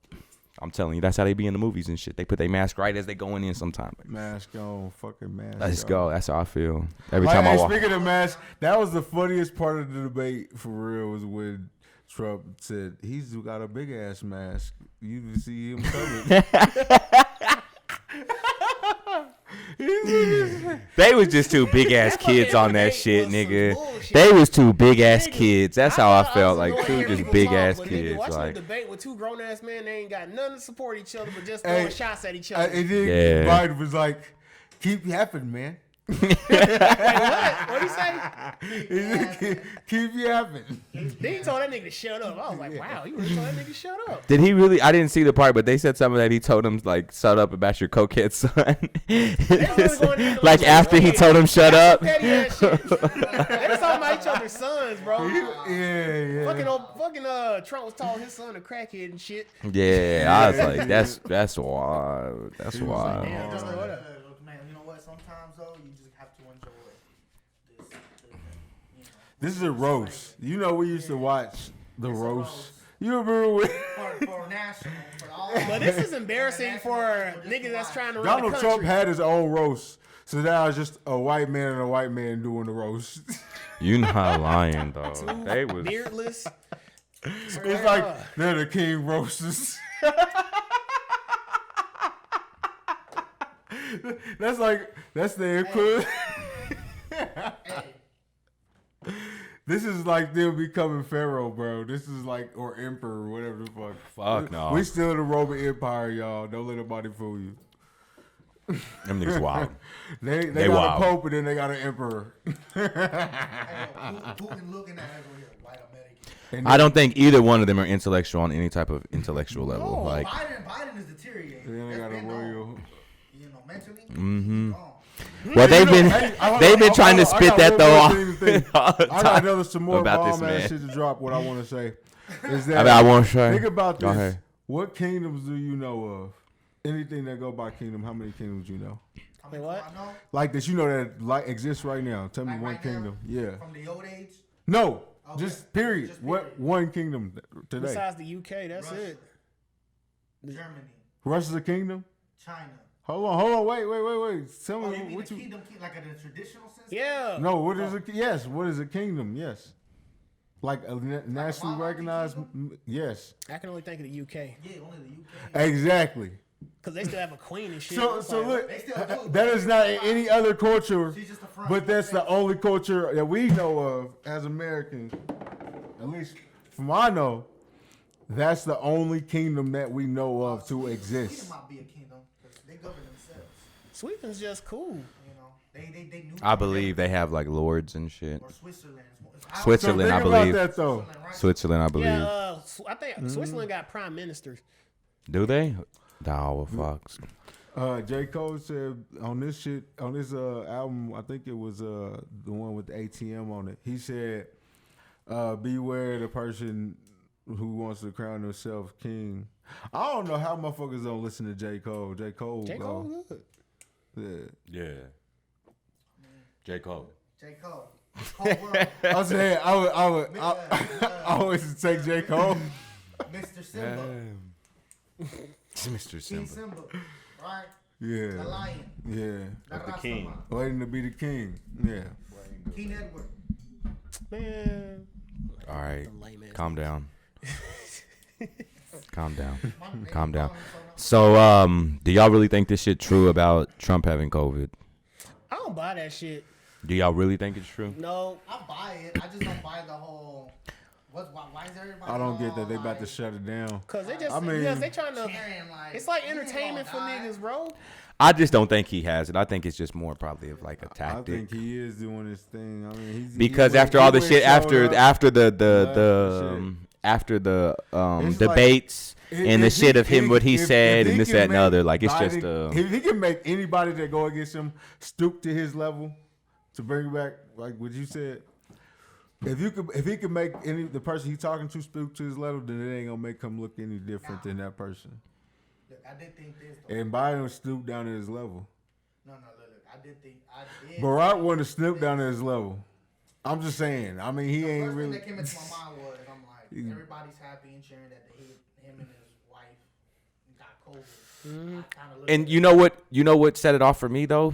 I'm telling you, that's how they be in the movies and shit. They put their mask right as they going in sometimes. Mask on, fucking mask. Let's go. That's how I feel every time I walk. Speaking of mask, that was the funniest part of the debate for real. Was when Trump said he's got a big ass mask. You can see him coming. They was just two big ass kids on that shit, nigga. They was two big ass kids. That's how I felt. Like two just big ass kids. Watching like a debate with two grown ass men, they ain't got nothing to support each other, but just throwing shots at each other. And then Biden was like, "Keep yapping, man." Wait, what? What'd he say? Keep yapping. Then he told that nigga to shut up. I was like, wow, you really told that nigga to shut up. Did he really? I didn't see the part, but they said something that he told him like, "Shut up about your cokehead son." Like after he told him shut up. Petty ass shit. They was talking about each other's sons, bro. Yeah. Fucking Trump was calling his son a crackhead and shit. Yeah, I was like, that's wild. That's wild. Damn, just like, what up? Man, you know what? Sometimes though, you just have to enjoy this. This is a roast. You know, we used to watch the roast. You remember when for national, for all. But this is embarrassing for niggas that's trying to run Donald the country. Trump had his own roast. So now it's just a white man and a white man doing the roast. You not lying though. They was beardless. It's like they're the king roasters. That's the equivalent. This is like them becoming pharaoh, bro. This is like, or emperor, whatever the fuck. Fuck no. We still in the Roman Empire, y'all. Don't let nobody fool you. Them niggas wild. They got wild. a pope and then they got an emperor. Putin looking at us with white American. I don't think either one of them are intellectual on any type of intellectual level. No, Like Biden is deteriorating. Then they got a royal. You know, mentally. Mm-hmm. Gone. Well, they've been trying to spit that though. I got some more about this bomb ass man. shit to drop. What I want to say is that I want to say. think about Go this. ahead. What kingdoms do you know of? Anything that go by kingdom, how many kingdoms you know? Wait, what? I know Like that you know that like exists right now. Tell me Like one right now? kingdom. Yeah. from the old age. No. Okay. Just period. Just What period. one kingdom today? Besides the UK, that's Russia. it. Germany, Russia's a kingdom? China. Hold on, wait. Tell me Oh, you mean what the you kingdom, like in a traditional sense? Yeah. No, what is a yes, what is a kingdom? Yes. like a nationally recognized. Yes. I can only think of the UK. Yeah, only the UK. Exactly. Because they still have a queen and shit. So It's like, like, look, that is not in any other culture, She's just a front. but that's the only culture that we know of as Americans. At least from I know, that's the only kingdom that we know of to exist. Sweden might be a kingdom because they govern themselves. Sweden's just cool. You know, they knew. I believe they have like lords and shit. Or Switzerland. Switzerland, so I think believe. about that though. Switzerland, I believe. Yeah, I think Switzerland got prime ministers. Do they? Oh, fucks. J. Cole said on this album, I think it was the one with the ATM on it. He said, "Beware the person who wants to crown himself king." I don't know how motherfuckers don't listen to J. Cole. J. Cole Good. Yeah. J. Cole. J. Cole. Cold world. I said I always take J. Cole. Mr. Simba. Mr. King Simba. Simba. Right? Yeah. The lion. Yeah. Of the king. Waiting to be the king. Yeah. King Edward. Man. All right. The lame ass Calm down. Calm down. My Calm name down. is So, do y'all really think this shit true about Trump having COVID? I don't buy that shit. Do y'all really think it's true? No. I buy it. I just don't buy the whole. Why is everybody? I don't get that they all, about to shut it down. Cause they just, I mean- because they trying to. cheering, like, It's like he ain't entertainment for gonna die. niggas, bro. I just don't think he has it. I think it's just more probably of like a I tactic. think he is doing his thing. I mean, Because after all the shit, after the It's debates like, and the if shit he- of him, if- what he if said, he and this, can that, and the make other, like it's Biden- just if he can make anybody that go against him stoop to his level to bring back, like what you said. If he could make the person he's talking to stoop to his level, then it ain't gonna make him look any different than that person. Look, I did think this. Though. And Biden stooped down to his level. No, look. I did. Barack wanted to stoop down to his level. I'm just saying. I mean, he The ain't first really. thing that came into my mind was, I'm like, everybody's happy and cheering that him and his wife got COVID. Mm-hmm. I kinda looked And at you know what set it off for me though?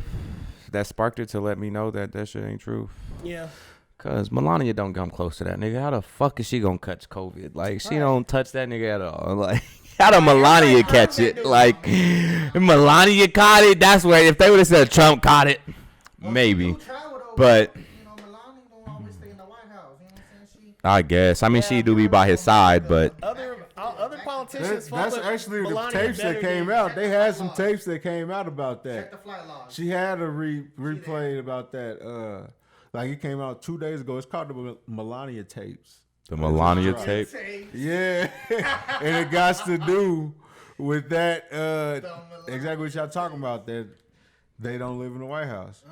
That sparked it to let me know that shit ain't true. Yeah. Cause Melania don't come close to that nigga. How the fuck is she gonna catch COVID? Like she Right. don't touch that nigga at all. Like how did Melania catch it? Like if Melania caught it. That's where if they would have said Trump caught it, maybe. You travel, though, But you know, Melania don't always stay in the White House. You know what I'm saying? I guess. I mean, she do be by his side, but Other politicians. fuck That's with actually the Melania tapes that better came than- out. They had some tapes that came out about Check that. the flight logs. She had a replay about that. Like it came out 2 days ago. It's called the Melania tapes. the Melania tape. Yeah, and it got to do with that. Exactly what y'all talking about. That they don't live in the White House.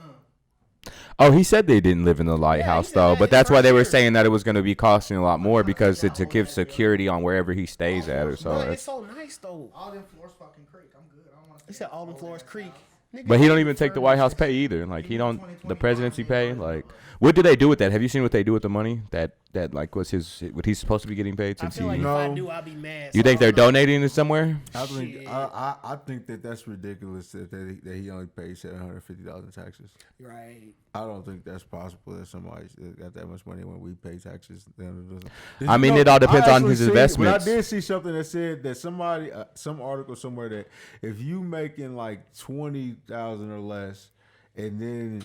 Oh, he said they didn't live in the lighthouse said though, that but in that's why they were first year. saying that it was going to be costing a lot more because to give security on wherever he stays at or so. But That's, it's so nice though. All them floors fucking creek. I'm good. I don't want to. He said Alden Flores Creek. Nigga, but he don't even take the White House pay either. Like he don't the presidency pay. Like what do they do with that? Have you seen what they do with the money that like was what he's supposed to be getting paid I since feel like he? if I No. do, I'll be mad. You So think I they're don't know. donating it somewhere? I think Shit. I think that's ridiculous that he only paid $750 in taxes. Right. I don't think that's possible that somebody got that much money when we pay taxes. I mean, it all depends on his investments. But I did see something that said that somebody, some article somewhere that if you making like 20,000 or less, and then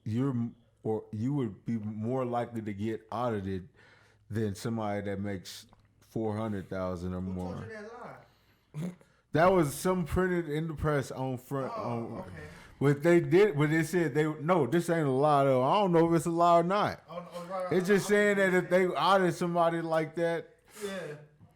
you would be more likely to get audited than somebody that makes 400,000 or more. Told you that lie. That was some printed in the press on front. Oh, okay. What they did, what they said, no, this ain't a lie though. I don't know if it's a lie or not. Right. It's just saying that if they audit somebody like that, Yeah.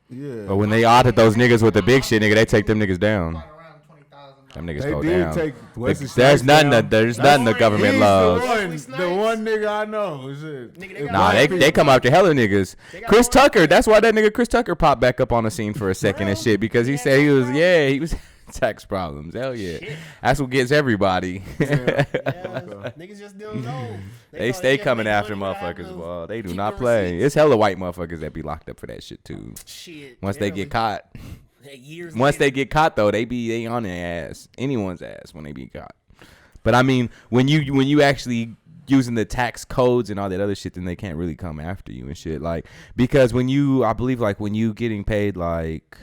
yeah. But when they audit those niggas with the big shit, nigga, they take them niggas down. Like around 20,000. Them niggas They go did down. take Wesley There's Snipes nothing. down. There's nothing the government He's loves. Wesley the one nigga I know. Is it? Nigga, they got Nah, they come after hella niggas. got Chris one- Tucker, that's why that nigga Chris Tucker popped back up on the scene for a second and shit because he said he was tax problems. Hell yeah, Shit. that's what gets everybody. Yeah, niggas just don't know. They thought stay just coming make after money without motherfuckers. no Well, they do keeping not play. receipts. It's hella white motherfuckers that be locked up for that shit too. Shit. Once they get caught, Years once they later. get caught though, they on their ass. Anyone's ass when they be caught. But I mean, when you actually using the tax codes and all that other shit, then they can't really come after you and shit. Like, because when you, I believe, like when you getting paid, like,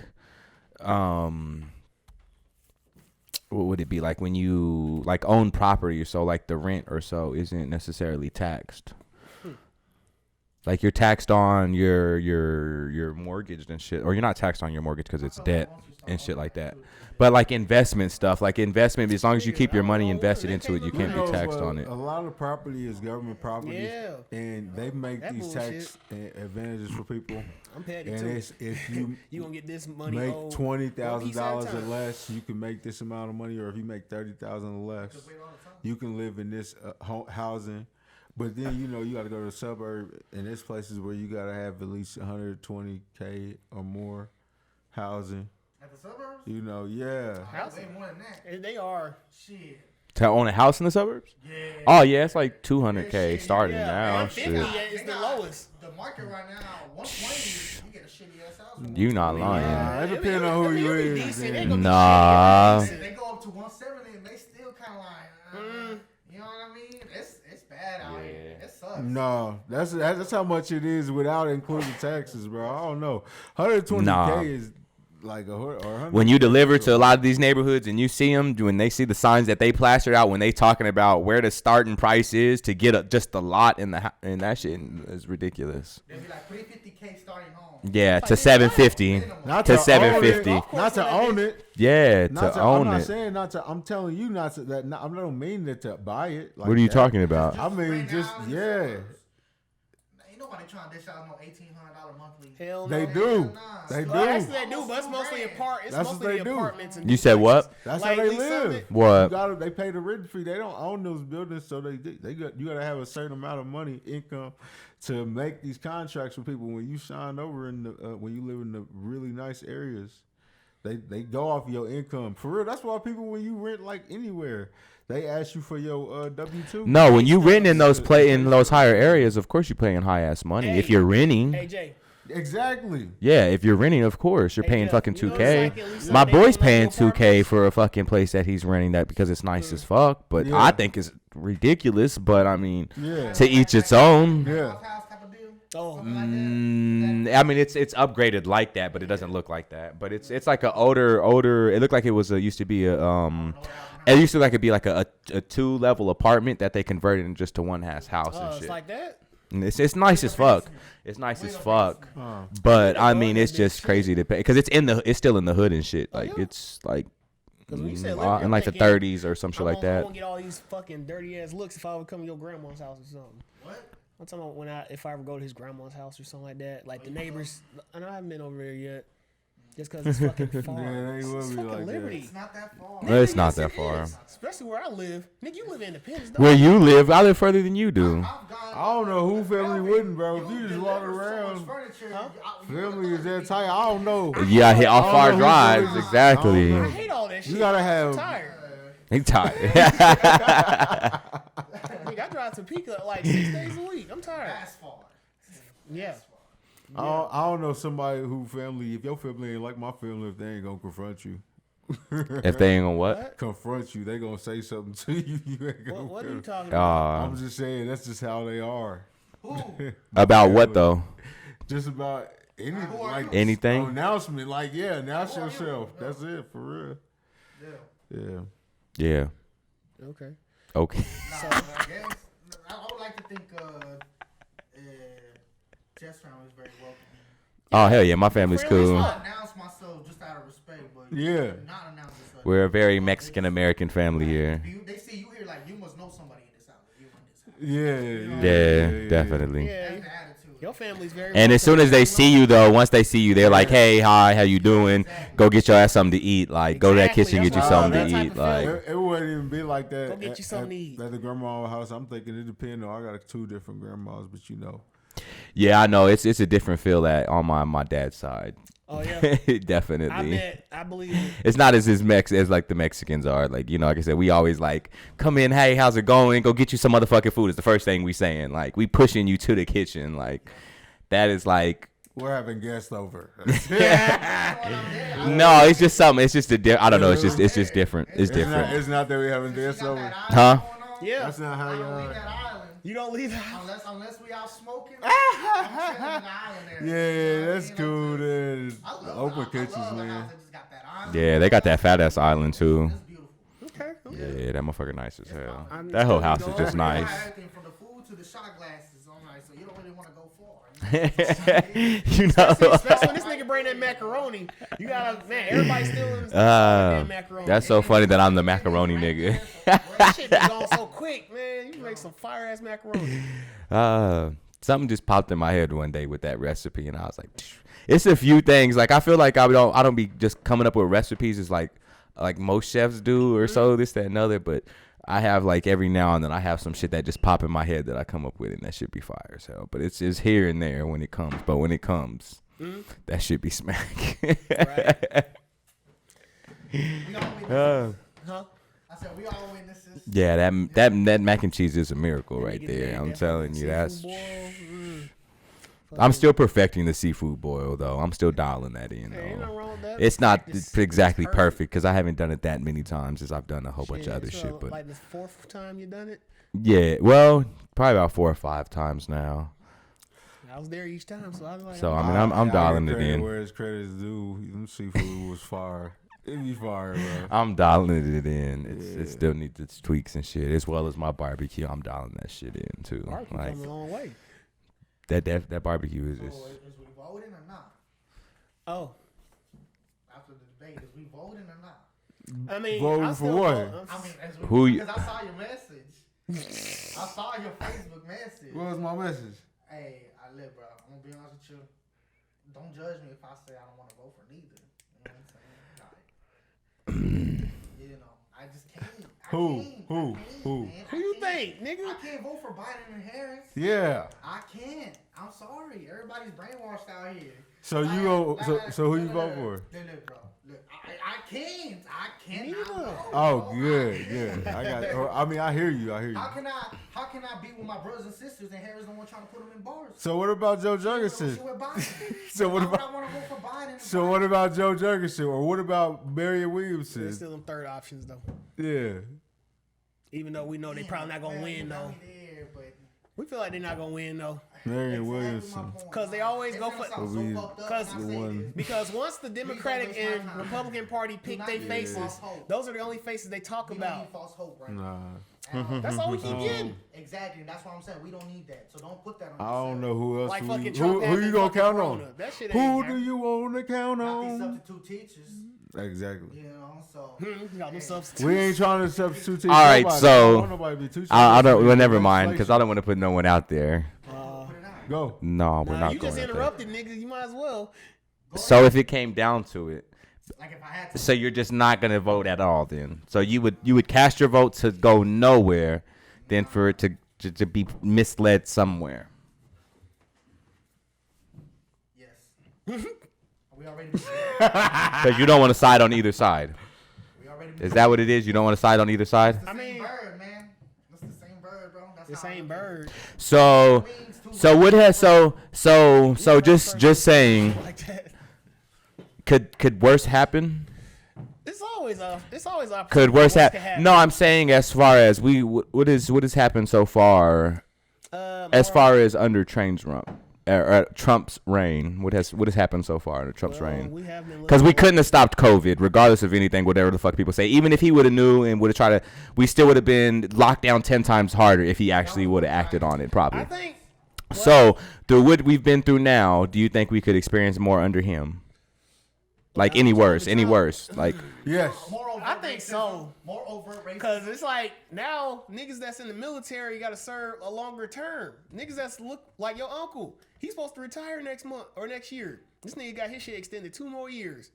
what would it be like when you like own property or so, like the rent or so isn't necessarily taxed. Like you're taxed on your mortgage and shit, or you're not taxed on your mortgage because it's debt and shit like that. But like investment stuff, like investment, as long as you keep your money invested into it, you can't be taxed on it. A lot of property is government property, and they make these tax advantages for people. I'm paying it too. And if you you gonna get this money, make $20,000 or less, you can make this amount of money, or if you make $30,000 or less, you can live in this housing. But then you got to go to the suburb, and there's places where you got to have at least $120K or more housing. At the suburbs? Yeah. Housing more than that. They are. Shit. To own a house in the suburbs? Yeah. Oh yeah, it's like $200K starting now. 150 Shit. is the lowest. The market right now, 120, you get a shitty ass house. You not lying. It depends on who you is. Nah. They go up to 170 and they still kind of like, you know what I mean? It's bad out here. It sucks. No, that's how much it is without including taxes, bro. I don't know. 120K is like when you deliver to a lot of these neighborhoods and you see them, when they see the signs that they plastered out when they talking about where the starting price is to get just a lot in that shit is ridiculous. They'll be like $350K starting home. Yeah, to 750. Not to 750. Not to own it. Yeah, to own it. I'm not saying not to. I'm telling you not to. That I don't mean that to buy it. Like what are you that. talking about? I mean, just yeah. Ain't nobody trying to dish out no $1,800 monthly. Hell no. They do. Nah. They do. Actually, they do, but it's mostly apartments. That's what they do. Apartments and You said what? That's like how they live. What? They pay the rent fee. They don't own those buildings, so you got to have a certain amount of money income to make these contracts with people. When you sign over when you live in the really nice areas, they go off your income for real. That's why people, when you rent like anywhere, they ask you for your W-2. No, when you rent in those higher areas, of course you're paying high ass money. If you're renting, Hey Jay. Exactly. Yeah, if you're renting, of course you're paying fucking $2K. My boy's paying $2K for a fucking place that he's renting that because it's nice as fuck. But I think it's ridiculous. But I mean, to each its own. Yeah. Oh, I mean, it's upgraded like that, but it doesn't look like that. But it's like a older. It looked like it used to be it used to like it'd be like a 2-level apartment that they converted into just to one house and shit. It's like that. And it's nice as fuck. It's nice as fuck. But I mean, it's just crazy to pay because it's still in the hood and shit. Like it's like in like the 30s or some shit like that. I won't get all these fucking dirty ass looks if I would come to your grandma's house or something. What? I'm talking about if I ever go to his grandma's house or something like that. Like the neighbors, and I haven't been over there yet. Just because it's fucking far. Yeah, It's fucking like Liberty. It's not that far. Well, it's not that far. Especially where I live. Nigga, you live in Independence, though. Where you live, I live further than you do. I don't know who family wouldn't, bro. If you just walk around, family is that tight. I don't know. Yeah, hit off far drives, exactly. I hate all that shit. You gotta have. I'm tired. He's tired. Nigga, I drive to Topeka like 6 days a week. I'm tired. That's far. Yeah. I don't know somebody who family. If your family ain't like my family, if they ain't gonna confront you. If they ain't gonna what? Confront you, they gonna say something to you. You ain't gonna What are you talking about? I'm just saying that's just how they are. About what though? Just about Anything. Announcement, announce yourself. That's it for real. Yeah. Yeah. Okay. Okay. So, I guess I would like to think Jeff's family is very welcoming. Oh hell yeah, my family's cool. I announce myself just out of respect, but not announce yourself. We're a very Mexican American family here. They see you here like you must know somebody in this house. You in this house. Yeah, definitely. Yeah. That's the attitude. Your family's very And as soon as they see you, though, once they see you, they're like, "Hey, hi, how you doing? Go get your ass something to eat. Like, go to that kitchen, get you something to eat. Like, it wouldn't even be like that. Go get you something to eat. At the grandma's house, I'm thinking it depends. I got 2 different grandmas, but yeah, I know it's a different feel on my dad's side. Oh yeah, definitely. I believe it. It's not as like the Mexicans are. Like, like I said, we always like come in. Hey, how's it going? Go get you some motherfucking food. It's the first thing we saying. Like, we pushing you to the kitchen. Like, that is like. We're having guests over. No, it's just something. It's just I don't know. It's just different. It's different. It's not that we having guests over. Huh? Yeah. That's not how I you don't leave are. that island You don't leave the house unless we out smoking. I'm chilling in the island area. Yeah, that's cool. Then open kitchens, I love the man. house that just got that island. Yeah, they got that fat ass island too. It's beautiful. Okay. Yeah, that motherfucker nice as hell. I'm That whole still house is going. just nice. Everything from the food to the shot glasses. I'm like, so you don't really want to go far. You know. Especially when this nigga bring that macaroni. You gotta, man, everybody's still in the macaroni. That's so funny that I'm the macaroni nigga. That shit be going so quick, man. You make some fire ass macaroni. Something just popped in my head one day with that recipe, and I was like, it's a few things. Like I feel like I don't be just coming up with recipes as like most chefs do or so, this, that, and other. But I have like every now and then I have some shit that just pop in my head that I come up with, and that should be fire as hell. But it's just here and there when it comes. But when it comes, that should be smack. Right. We all witnesses. Huh? I said we all witnesses. Yeah, that mac and cheese is a miracle right there. I'm telling you, that's. I'm still perfecting the seafood boil though. I'm still dialing that in Hey, ain't nothing though. wrong with that. It's not Practice. exactly It's perfect because I haven't done it that many times as I've done a whole bunch of other so, shit. But like the fourth time you done it, yeah, well, probably about 4 or 5 times now. I was there each time, so I was like, So I mean, I'm dialing it in. Where his credit is due, them seafood was fire. It be fire, bro. I'm dialing it in. It still needs its tweaks and shit, as well as my barbecue. I'm dialing that shit in too. barbecue Like come a long way. that barbecue is. So is we voting or not? Oh, After the debate, is we voting or not? I mean, Voting I for still what? vote. I mean, as we, Who you- because I saw your message. I saw your Facebook message. What was my message? Hey, I live, bro. I'm gonna be honest with you. Don't judge me if I say I don't want to vote for neither. You know what I'm saying? Like, you know, I just can't. Who? Man. Who you think, nigga? I can't vote for Biden and Harris. Yeah. I can't. I'm sorry. Everybody's brainwashed out here. So you go. So who you vote for? Look, bro. Look, I can't. I can't. Neither. Oh, good. I got. I mean, I hear you. How can I be with my brothers and sisters and Harris the one trying to put them in bars? So what about Joe She Jurgensen? with Biden. So what Why would about? I want to vote for Biden? So what about Joe Jurgensen? Or what about Marion There's Williamson? still them third options though. Yeah. Even though we know they probably not gonna win though. There, but We feel like they're not gonna win though. Marion Williamson. Because they always go for. one. Because once the Democratic and Republican Party pick their faces, those are the only faces they talk We don't need about. false hope right Nah. now. That's all we keep getting. Exactly. That's what I'm saying. We don't need that. So don't put that on. I don't know who else. Like who fucking you, Trump who had you that gonna fucking count corona. on? That shit Who ain't do you want to count Not these on? substitute teachers. Exactly. You know. So. got no substitute. We ain't trying to substitute. teach All right, nobody. so I don't want nobody to be teaching. I don't. Well, never mind, because I don't want to put no one out there. Go. No, we're Nah, not you going just out there. interrupted, nigga. You might as well. So if it came down to it, Like if I had to. so you're just not gonna vote at all then? So you would cast your vote to go nowhere, then for it to be misled somewhere. Yes. We already. Because you don't want to side on either side. We already. Is that what it is? You don't want to side on either side? I I mean- mean, bird, man. That's the same bird, bro. That's The how I same look at it. bird. So what has so just saying, Like that. could worse happen? It's always a. Could worse happen? happen? No, I'm saying as far as what has happened so far, as far as under Trump's reign, what has happened so far under Trump's reign? Because we couldn't have stopped COVID, regardless of anything, whatever the fuck people say. Even if he would have knew and would have tried to, we still would have been locked down 10 times harder if he actually would have acted on it, probably. I think. So through what we've been through now, do you think we could experience more under him? Like any worse? Like Yes. I think so. More overt racism. Cause it's like now niggas that's in the military got to serve a longer term. Niggas that's look like your uncle. He's supposed to retire next month or next year. This nigga got his shit extended 2 more years.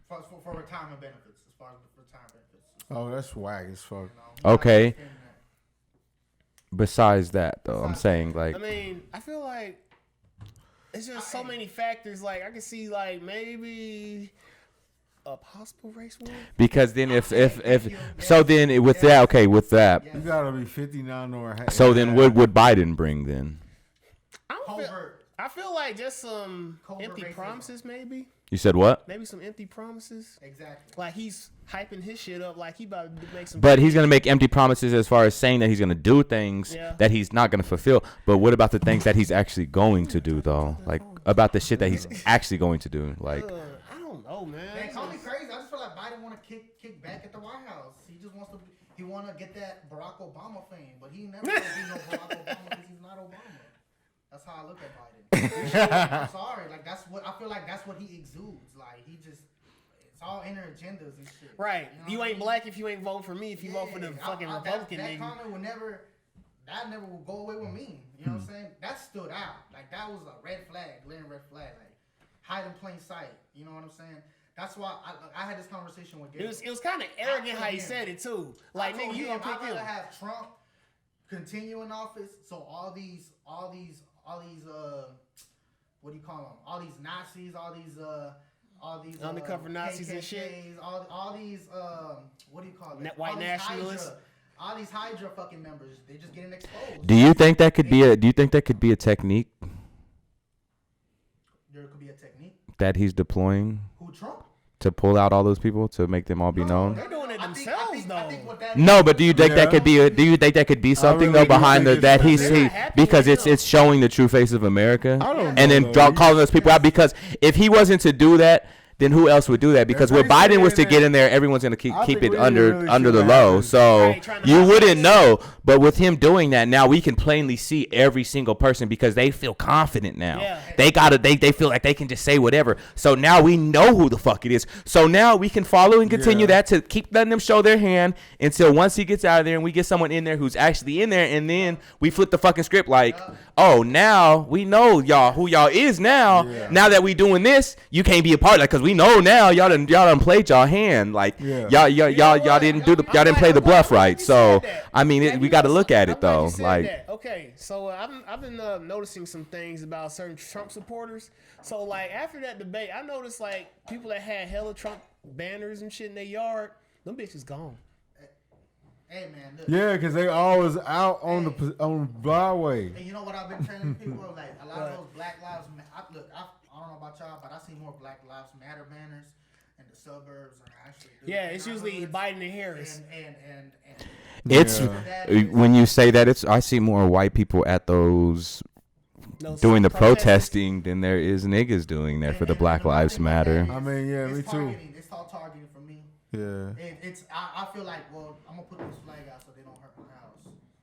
For retirement benefits, as far as retirement benefits. Oh, that's whack as fuck. okay. Besides that, though, I'm saying like I mean, I feel like it's just so many factors. Like I can see like maybe a possible race war. because then if so then with that You gotta be 59 or. so then what would Biden bring then? I don't feel. I feel like just some Covert empty racism. promises, maybe. You said what? Maybe some empty promises. Exactly. Like he's hyping his shit up, like he about to make some. But he's gonna make empty promises as far as saying that he's gonna do things that he's not gonna fulfill. But what about the things that he's actually going to do, though? Like about the shit that he's actually going to do. Like I don't know, man. Man, call me crazy. I just feel like Biden want to kick back at the White House. He just wants to. He want to get that Barack Obama fame, but he never gonna be no Barack Obama because he's not Obama. That's how I look at Biden. I'm sorry, like that's what I feel like. That's what he exudes. Like he just, it's all inner agendas and shit. Right. You know You what I ain't mean? black if you ain't vote for me. If you vote for the fucking Republican that nigga. comment will never. That never will go away with me. You know what I'm saying? That stood out. Like that was a red flag, glaring red flag. Like hide in plain sight. You know what I'm saying? That's why I had this conversation with Gabe. It was kind of arrogant how he said it too. Like nigga, you gonna pick I'd him? rather have Trump continue in office, so all these what do you call them? All these Nazis, all these Undercover Nazis and shit. KKKs, all these what do you call it? White All these nationalists. Hydra, all these Hydra fucking members, they just getting exposed. do you think that could be a technique There could be a technique. that he's deploying Who, Trump? to pull out all those people to make them all be known? They're doing it I think themselves, what though. that No, is- but do you think that could be? Do you think that could be something really though do behind think that it's- he because it's showing the true face of America, I don't and know, then though. calling those people out? Because if he wasn't to do that, then who else would do that? Because when If they Biden say was to that- get in there, everyone's gonna keep I think it we under really under should the have low. it. So Right, trying to you hide wouldn't it. know. But with him doing that, now we can plainly see every single person because they feel confident now. Yeah. They feel like they can just say whatever. So now we know who the fuck it is. So now we can follow and continue that to keep letting them show their hand until once he gets out of there and we get someone in there who's actually in there, and then we flip the fucking script like, oh, now we know y'all who y'all is now. Yeah. Now that we doing this, you can't be a part of that because we know now y'all done played y'all hand. Like y'all didn't play the bluff right. So I mean, we got to look at it though. Like, okay, so I've been noticing some things about certain Trump supporters. So like after that debate, I noticed like people that had hella Trump banners and shit in their yard, them bitches gone. Hey man, look. Yeah, because they always out on Broadway. And you know what I've been telling people? Like a lot of those Black Lives Matter. I don't know about y'all, but I see more Black Lives Matter banners in the suburbs. And actually, Yeah, it's usually Biden and Harris. And it's Yeah. when you say that, I see more white people at those No, doing the protesters. protesting than there is niggas doing there for the Black Lives Matter. I mean, yeah, me it's too. targeting. It's all targeting for me. Yeah. I feel like, well, I'm gonna put this flag out so they don't hurt my house.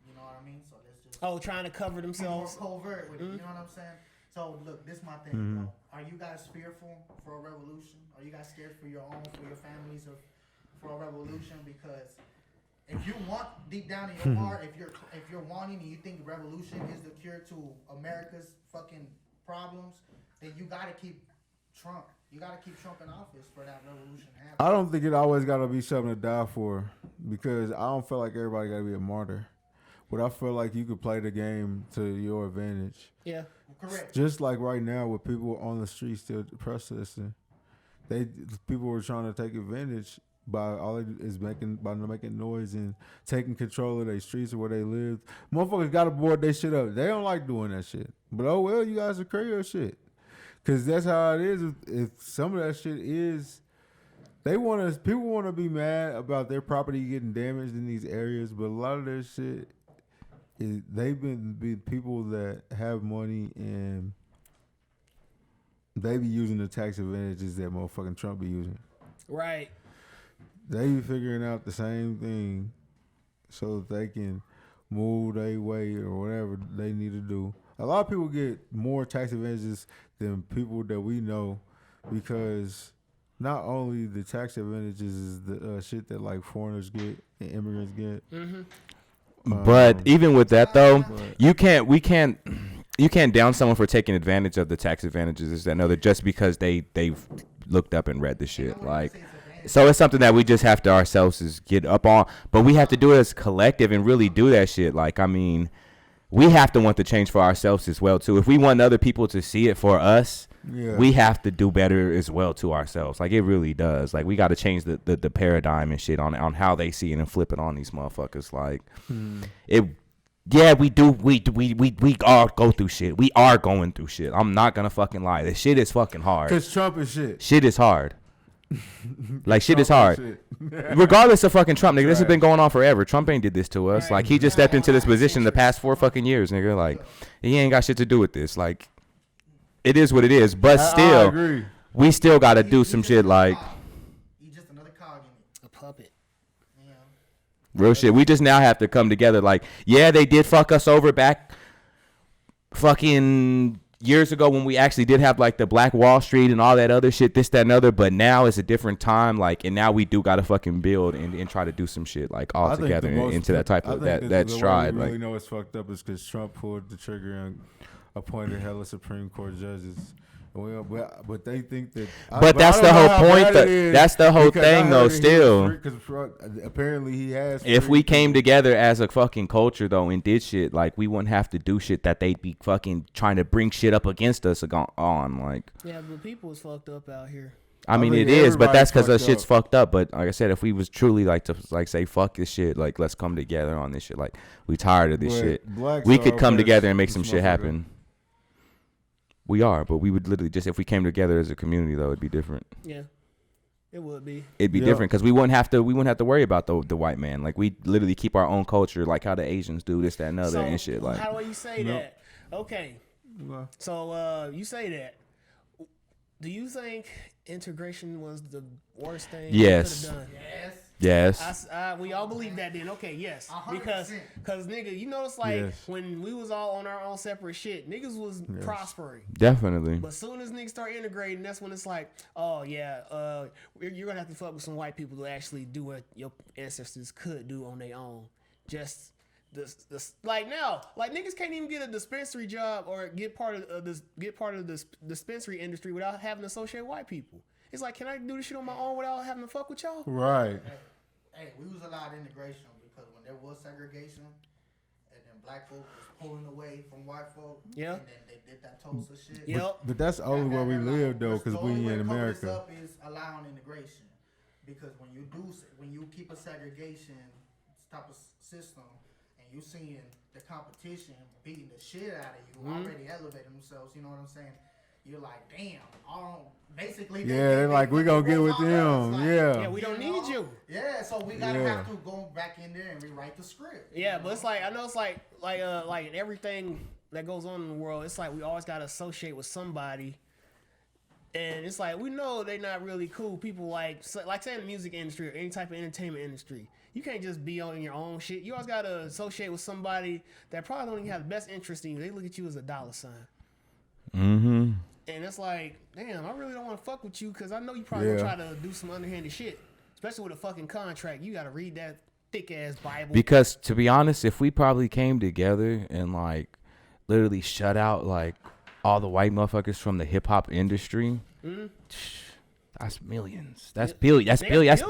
You know what I mean? So let's just Oh, trying to cover be more themselves. covert with it. You know what I'm saying? So look, this is my thing. Bro. Are you guys fearful for a revolution? Are you guys scared for your own, for your families, or for a revolution? Because if you want deep down in your heart, if you're wanting and you think revolution is the cure to America's fucking problems, then you gotta keep Trump. You gotta keep Trump in office for that revolution to happen. I don't think it always got to be something to die for, because I don't feel like everybody got to be a martyr. But I feel like you could play the game to your advantage. Yeah. Correct. Just like right now with people on the street still protesting, people were trying to take advantage by making noise and taking control of their streets or where they live. Motherfuckers got to board their shit up. They don't like doing that shit. But oh well, you guys are crazy your shit. Cause that's how it is. If some of that shit is, people want to be mad about their property getting damaged in these areas, but a lot of their shit is they've been people that have money and they be using the tax advantages that motherfucking Trump be using. Right. They be figuring out the same thing so that they can move their way or whatever they need to do. A lot of people get more tax advantages than people that we know, because not only the tax advantages is the shit that like foreigners get and immigrants get. Mm-hmm. But even with that though, you can't down someone for taking advantage of the tax advantages. Is that no? That just because they've looked up and read the shit, like. So it's something that we just have to ourselves is get up on, but we have to do it as a collective and really do that shit. Like, I mean, we have to want the change for ourselves as well too. If we want other people to see it for us, we have to do better as well to ourselves. Like, it really does. Like, we got to change the paradigm and shit on how they see it and flip it on these motherfuckers. Like, Yeah, we do. We all go through shit. We are going through shit. I'm not gonna fucking lie. This shit is fucking hard. Cause Trump is shit. Shit is hard. Like shit is hard. Regardless of fucking Trump, nigga, this has been going on forever. Trump ain't did this to us. Like he just stepped into this position the past 4 fucking years, nigga. Like he ain't got shit to do with this. Like it is what it is. But still, we still gotta do some shit. Like he's just another cog in it. A puppet. Real shit. We just now have to come together. Like, yeah, they did fuck us over back fucking years ago when we actually did have like the Black Wall Street and all that other shit, this, that, and other. But now it's a different time. Like, and now we do got to fucking build and try to do some shit like all together into that type of that stride. I really like, know it's fucked up is because Trump pulled the trigger and appointed hella Supreme Court judges. Well, but they think that. But that's the whole point. That's the whole thing, though. Still, because apparently he has. If we came together as a fucking culture, though, and did shit, like we wouldn't have to do shit that they'd be fucking trying to bring shit up against us on. Like, yeah, but people is fucked up out here. I mean, it is, but that's because the shit's fucked up. But like I said, if we was truly like to like say fuck this shit, like let's come together on this shit. Like we tired of this shit. We could come together and make some shit happen. We are, but we would literally just if we came together as a community, though, it'd be different. Yeah, it would be. It'd be different because we wouldn't have to worry about the white man. Like we literally keep our own culture, like how the Asians do this, that, and other, and shit. Like how do you say that? Okay, so you say that. Do you think integration was the worst thing you could have done? Yes. We all believe that then. Okay, yes. 100%. Because nigga, you know it's like when we was all on our own separate shit, niggas was prospering. Definitely. But soon as niggas start integrating, that's when it's like, oh yeah, you're gonna have to fuck with some white people to actually do what your ancestors could do on their own. Just this like now, like niggas can't even get a dispensary job or get part of this dispensary industry without having to associate white people. It's like, can I do this shit on my own without having to fuck with y'all? Right. Hey, we was allowed integration because when there was segregation, and then black folk was pulling away from white folk, and then they did that Tulsa shit. But that's only where we live though, because we in America. The only way to cover this up is allowing integration, because when you keep a segregation type of system, and you seeing the competition beating the shit out of you, already elevating themselves, you know what I'm saying? You're like, damn, basically. They're like, we gonna get with them. Like, yeah, we don't need you. Yeah, so we gotta have to go back in there and rewrite the script. Yeah, but it's like, I know it's like in everything that goes on in the world, it's like we always gotta associate with somebody. And it's like, we know they're not really cool people, like say in the music industry or any type of entertainment industry. You can't just be on your own shit. You always gotta associate with somebody that probably don't even have the best interest in you. They look at you as a dollar sign. Mm-hmm. And it's like, damn, I really don't want to fuck with you because I know you probably gonna try to do some underhanded shit. Especially with a fucking contract. You got to read that thick-ass Bible. Because, to be honest, if we probably came together and, like, literally shut out, like, all the white motherfuckers from the hip-hop industry, that's millions. That's billions. That's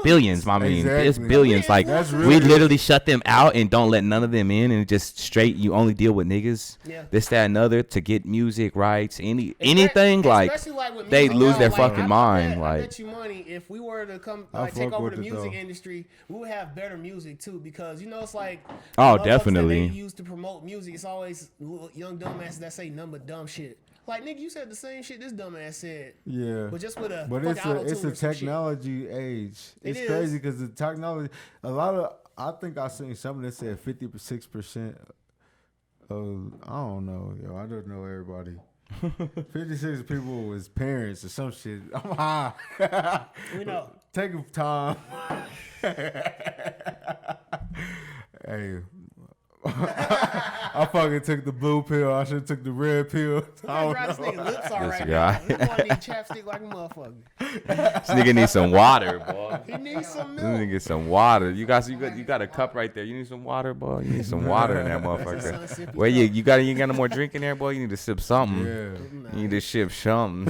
billions, my man. It's billions. Like, we literally shut them out and don't let none of them in, and just straight, you only deal with niggas. Yeah. This, that, and other to get music rights, anything. Like they lose their fucking mind. I bet you money if we were to come take over the music industry, we would have better music too. Because you know it's like definitely that they use to promote music. It's always young dumbasses that say number dumb shit. Like, nigga, you said the same shit this dumbass said. Yeah. But just with a it's a technology age. It's crazy because the technology, I think I seen something that said 56% of, I don't know, I don't know everybody. 56 people was parents or some shit. I'm high. We know. Take time. Hey. I fucking took the blue pill. I should have took the red pill. This nigga lips all right now. He want to need chapstick like a motherfucker. This nigga needs some water, boy. He needs some milk. This nigga get some water. You got a cup right there. You need some water, boy. You need some water in that motherfucker. Well, you got no more drink in there, boy. You need to sip something. Yeah. You need to sip something.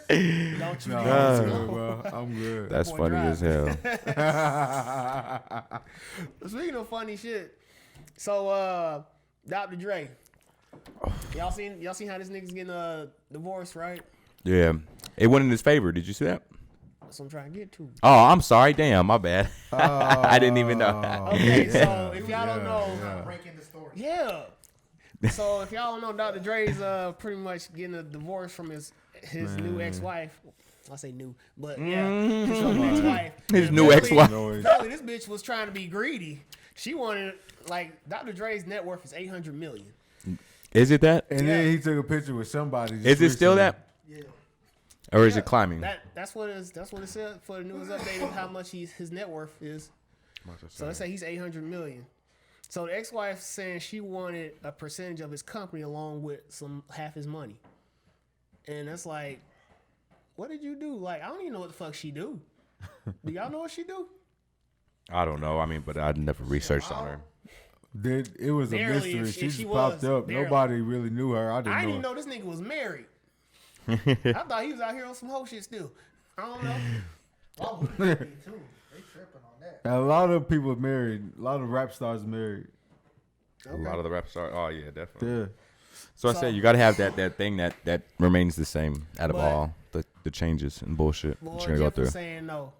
Don't you I'm good. That's funny as hell. Speaking of funny shit, so Dr. Dre, y'all seen how this nigga's getting divorced, right? Yeah, it went in his favor. Did you see that? That's what I'm trying to get to. Oh, I'm sorry. Damn, my bad. I didn't even know. Okay, so if y'all don't know, Breaking the story. yeah. So if y'all don't know, Dr. Dre's pretty much getting a divorce from his new ex-wife. I say new, but yeah, his ex-wife. His new ex-wife. Apparently, this bitch was trying to be greedy. She wanted, like, Dr. Dre's net worth is $800 million. Is it that? And then he took a picture with somebody. Is it still that? Yeah. Or is it climbing? That's what it said for the news update of how much his net worth is. So let's say he's $800 million. So the ex-wife saying she wanted a percentage of his company along with half his money. And that's like, what did you do? Like, I don't even know what the fuck she do. Do y'all know what she do? I don't know. I mean, but I never researched on her. It was a Barely, mystery. if She she just popped was, up. barely. Nobody really knew her. I I didn't didn't even know. know this nigga was married. I thought he was out here on some whole shit still. I don't know. Why would they be too? They tripping on that. A lot of people are married. A lot of rap stars married. A lot of the rap stars. Oh yeah, definitely. Yeah. So I said you got to have that thing that remains the same out of But- all the changes and bullshit Boy, that you're gonna go Jeff through. was saying no.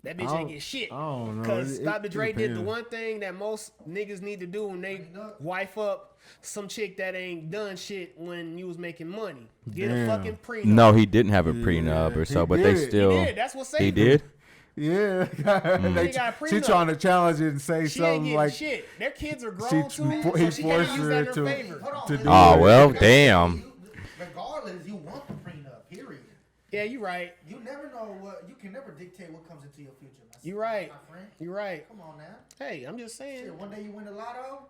That bitch ain't get shit. I don't know. Because It Dr. Dre did the depends. one thing that most niggas need to do when they wife up some chick that ain't done shit when you was making money. Get Damn. a fucking prenup. No, he didn't have a prenup or so, he but they did. still. He did. That's what saved He him. did. Yeah. He got a She prenup. trying to challenge it and say She ain't something getting like shit. Their kids are she grown too, so he she forced can't use her that in her to favor. to do Oh it. well, damn. Regardless, you want the prenup. Period. Yeah, you right. You never know what. You can never dictate what comes into your future. You right. My friend. You right. Come on now. Hey, I'm just saying. Shit, one day you win the lotto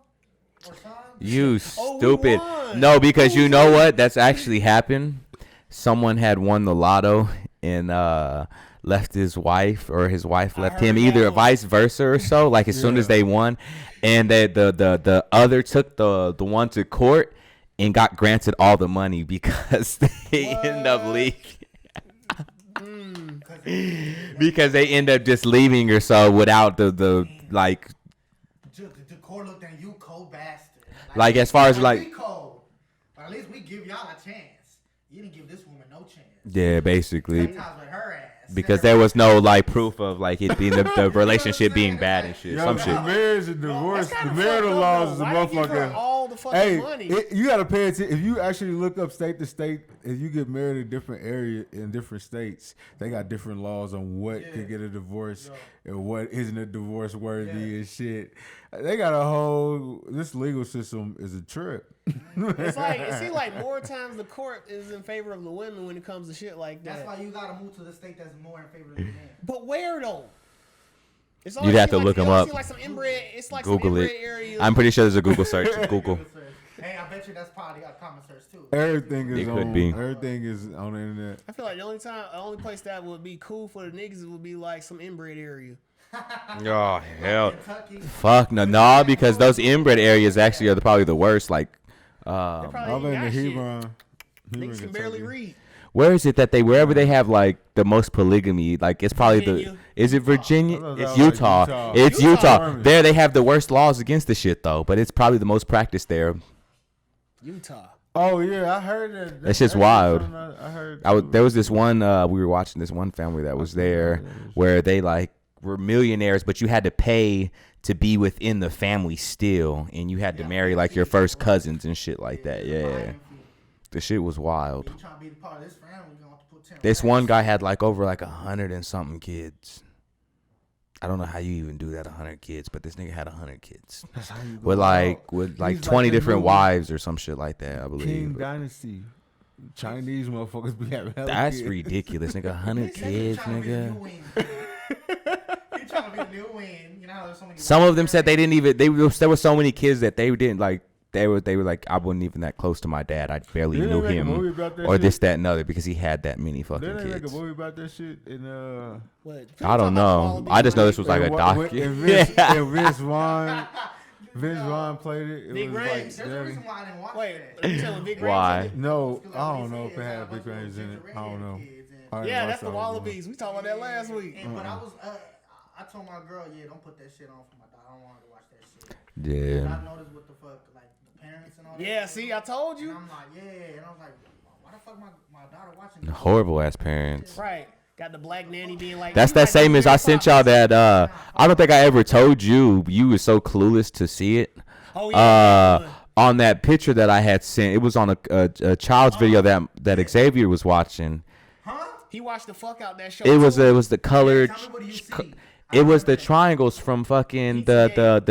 or something. You Oh, we stupid. won. No, because you know what? That's actually happened. Someone had won the lotto and left his wife, or his wife left him, heard either that one. vice versa or so. Like as soon as they won, and the other took the one to court and got granted all the money because they end up leaving. Because they end up just leaving or so without the like. The court looked at you, cold bastard. Like, as far as, we like- cold, but at least we give y'all a chance. You didn't give this woman no chance. Yeah, basically. Sometimes with her ass. Because there was no like proof of like it being the relationship being bad and shit. Yo, Some the shit. marriage and divorce, That's the kinda marital fucked up, laws though. is a Why they give her motherfucker. all the fucking Hey, money? you gotta pay attention. If you actually look up state to state, if you get married in different area in different states, they got different laws on what could get a divorce and what isn't a divorce worthy and shit. They got a whole. This legal system is a trip. It's like it seems like more times the court is in favor of the women when it comes to shit like that. That's why you gotta move to the state that's more in favor of the man. But where though? It's You'd have to like, look 'em it always up. seem Like some inbred, it's like Google some it. inbred area. I'm pretty sure there's a Google search. Google. Hey, I bet you that's probably got common search too. Everything is It could on. be. Everything is on the internet. I feel like the only place that would be cool for the niggas would be like some inbred area. Oh hell. Kentucky. Fuck no, because those inbred areas actually are probably the worst. Like, They I've probably been to ain't got shit. Hebron. Niggas can barely read. where is it that wherever they have like the most polygamy, like it's probably Virginia. is it Virginia? I thought It's that was Utah. like Utah. It's Utah. Utah. There they have the worst laws against the shit though, but it's probably the most practiced there. Utah. Oh yeah, I heard that. That shit's That's wild. something I heard. There was this one we were watching this one family that was there where they like were millionaires, but you had to pay to be within the family still, and you had to marry like your first cousins and shit like that. Yeah, the shit was wild. You trying to be the part of this family? You gonna have to put 10 This racks. one guy had like over like 100 and something kids. I don't know how you even do that, 100 kids, but this nigga had 100 kids with like He's 20 like the different new wives or some shit like that, I King believe. Dynasty. Chinese motherfuckers be having hella That's kids. ridiculous, nigga. 100 He kids, trying to be the new nigga. win. He trying to be the new win. You know how there's so many. Some of them said they didn't even. There were so many kids that they didn't like. They were like, I wasn't even that close to my dad. I barely Didn't knew they make a movie him, about that or shit? this, that, and other, because he had that many fucking Didn't they make a kids. movie about that shit? In What? I don't know. I just know this was like a doc. And Vince Vaughn played it. It Big was Range. like, There's a damn. reason why I didn't watch Wait, that. you telling Big Why? Range? No, I don't know if it had big range in it. I don't know. I didn't Yeah, watch that's the that one. Wallabies. We talked about that last week. But I told my girl, yeah, don't put that shit on for my daughter. I don't want her to watch that shit. Yeah. And I noticed what the fuck, like the parents and all that. Yeah, shit. see, I told And you. I'm like, yeah, and I was like, why the fuck my daughter watching this? Horrible ass parents. Right. Got the black nanny being like. That's that same as I sent y'all that. I don't think I ever told you. You were so clueless to see it. Oh yeah. On that picture that I had sent, it was on a child's video that Xavier was watching. Huh? He watched the fuck out that show. It was the colored. Tell me what you see. It was the triangles from fucking the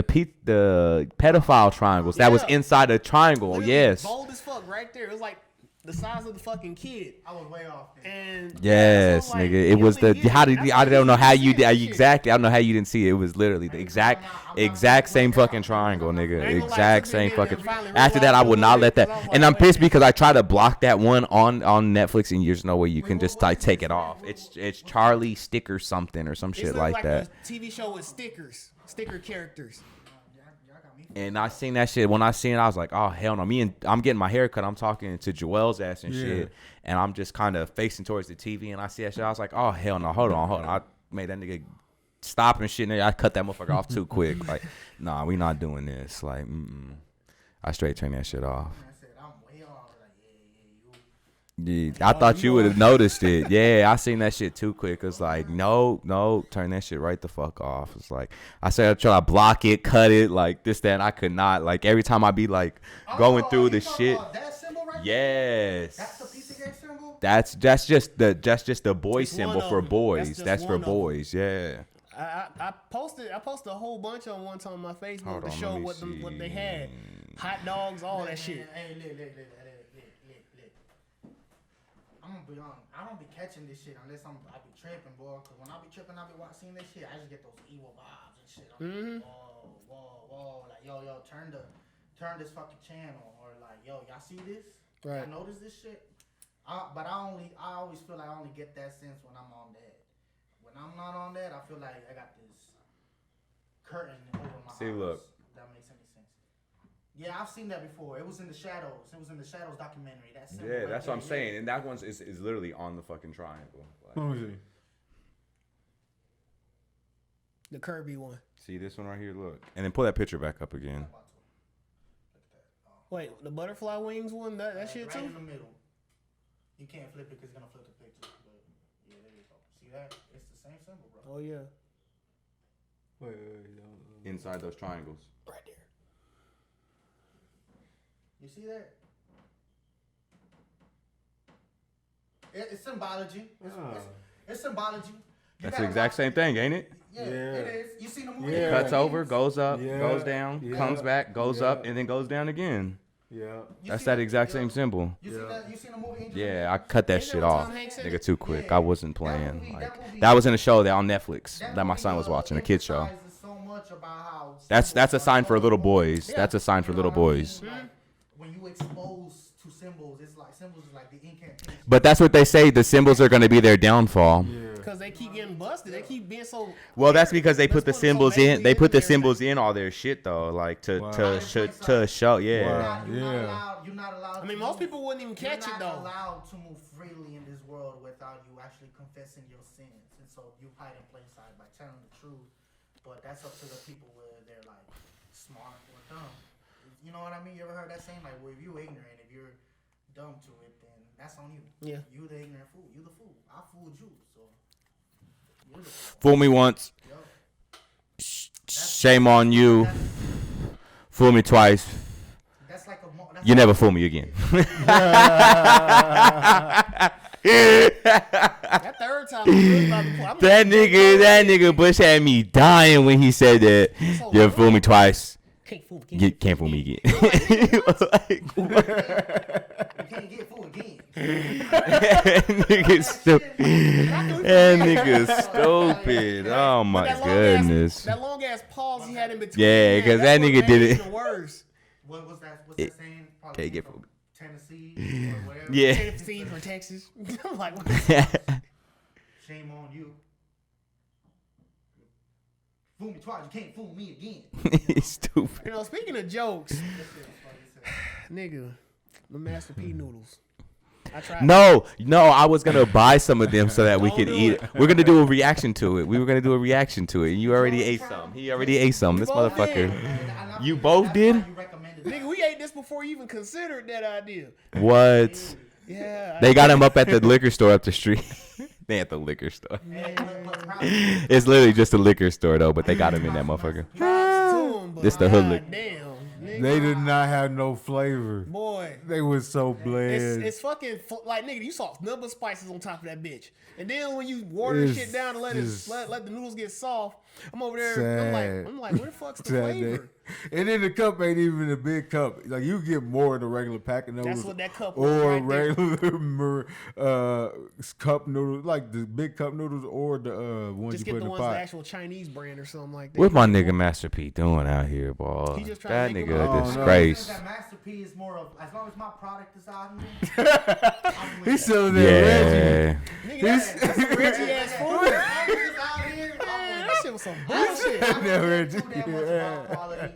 pedophile triangles that was inside the triangle. Literally Yes. bold as fuck right there. It was like the size of the fucking kid. I was way off. And Yes, so, like, nigga. It was the how did I don't know how you did shit. exactly. I don't know how you didn't see it. It was literally the exact same fucking triangle, nigga. Exact same fucking. After that, I would not let that. And I'm pissed because I tried to block that one on Netflix, and there's no way you can just like take it off. It's Charlie Sticker something or some shit like that. A TV show with sticker characters. And I seen that shit. When I seen it, I was like, oh, hell no. I'm getting my hair cut. I'm talking to Joel's ass and shit. And I'm just kind of facing towards the TV. And I see that shit. I was like, oh, hell no. Hold on. I made that nigga stop and shit. And I cut that motherfucker off too quick. Like, nah, we not doing this. Like, I straight turned that shit off. Yeah, I thought you would have noticed it. Yeah, I seen that shit too quick. It's like, no, turn that shit right the fuck off. It's like, I said I try to block it, cut it, like this, that, and I could not. Like every time I be like going through the shit. That symbol right yes. That's the piece of cake symbol? That's just the boy symbol for boys. That's for boys. Yeah. I posted a whole bunch on one time on my Facebook to show what they had. Hot dogs, all that shit. Hey, look. I'm gonna be honest. I don't be catching this shit unless I be tripping, boy. Cause when I be tripping, I be seeing this shit. I just get those evil vibes and shit. I'm like, whoa, like yo, turn this fucking channel, or like yo, y'all see this? Right. Y'all notice this shit? But I always feel like I only get that sense when I'm on that. When I'm not on that, I feel like I got this curtain over my eyes. Look. That makes any sense. Yeah, I've seen that before. It was in the Shadows. It was in the Shadows documentary. That's Yeah, that's what I'm saying. And that one's is literally on the fucking triangle. Like, Let me see. The Kirby one. see this one right here? Look. And then pull that picture back up again. Wait, the butterfly wings one? That shit right too? in the middle. You can't flip it because it's gonna flip the picture. But yeah, there you go. See that? It's the same symbol, bro. Oh yeah. Wait. Inside those triangles. Right there. You see that? It's symbology. It's symbology. That's the exact same thing, ain't it? Yeah, it is. You seen the movie? Yeah. Cuts over, goes up, Yeah. goes down, Yeah. comes back, goes Yeah. up, and then goes down again. Yeah. That's that exact same symbol. You seen that? You seen the movie? Angel Yeah, I Baby? cut that Ain't shit that what off, Tom Hanks said? nigga, too quick. Yeah. I wasn't That playing. movie- Like movie- that was in a show that on Netflix that my movie, son was watching, a kid show. emphasizes so much about how That's a sign for little boys. Yeah. That's a sign for little boys. Like, when you expose to symbols, it's like symbols is like the incantation. But that's what they say. The symbols are going to be their downfall. Because they keep getting busted. They keep being so. Well, that's because they put the Let's put 'em so symbols in. They basically put the in there. symbols in all their shit though, like to show. Yeah. You're not allowed. I mean, most people wouldn't even catch it You're not though. allowed to move freely in this world without you actually confessing your sins, and so you hide in plain sight by telling the truth. But that's up to the people whether they're like smart or dumb. You know what I mean? You ever heard that saying? Like, well, if you're ignorant, if you're dumb to it, then that's on you. Yeah. You the ignorant fool. You the fool. I fooled you, so you're the fool. Fool me once, Yo. shame on you. Fool me twice, That's like a. you never fool me again. That third time, I'm really about to pull- I'm That like, nigga Bush had me dying when he said that. You ever fool me twice, Can't fool me. you can't fool me again. You can't get fooled again. Nigga stupid. That nigga stupid. Oh my That long goodness. That long ass pause he had in between. Yeah, man, 'cause that's that what nigga made did it it. even worse. What was that? What's that saying? Probably Can't get from fooled. Tennessee or whatever. Yeah. Tennessee for Texas. I'm like, what? Shame on you. Fool me twice, you can't fool me again. He's stupid. You know, speaking of jokes, nigga, the Master P noodles. I tried. No, I was gonna buy some of them so that we Don't could do eat it. it. We're gonna do a reaction to it. We were gonna do a reaction to it. You already ate some. He already ate some. This both motherfucker. You both did? Nigga, we ate this before you even considered that idea. What? Yeah. They got him up at the liquor store up the street. They at the liquor store. But It's literally just a liquor store though, but they got him in that motherfucker. This the hood liquor. Damn. Nigga. They did not have no flavor. Boy. They was so bland. It's fucking like nigga. You saw number of spices on top of that bitch, and then when you water the shit down and let the noodles get soft, I'm over there. Sad. I'm like, where the fuck's the flavor? And then the cup ain't even a big cup. Like you get more in the regular pack of noodles. That's what that cup was or right there. regular cup noodles, like the big cup noodles, or the ones Just you get put the in the ones pot. the actual Chinese brand or something like that. What my nigga Master P doing out here, boy? He just trying That to make nigga him a Oh, no. disgrace. that Master P is more of, as long as my product is out here, I'm with He's that. selling that Yeah. Nigga, that's some Reggie ass food. As long as it's out here, I'm Man, with that it. shit was some bullshit. I don't Never care heard too you. damn much about quality.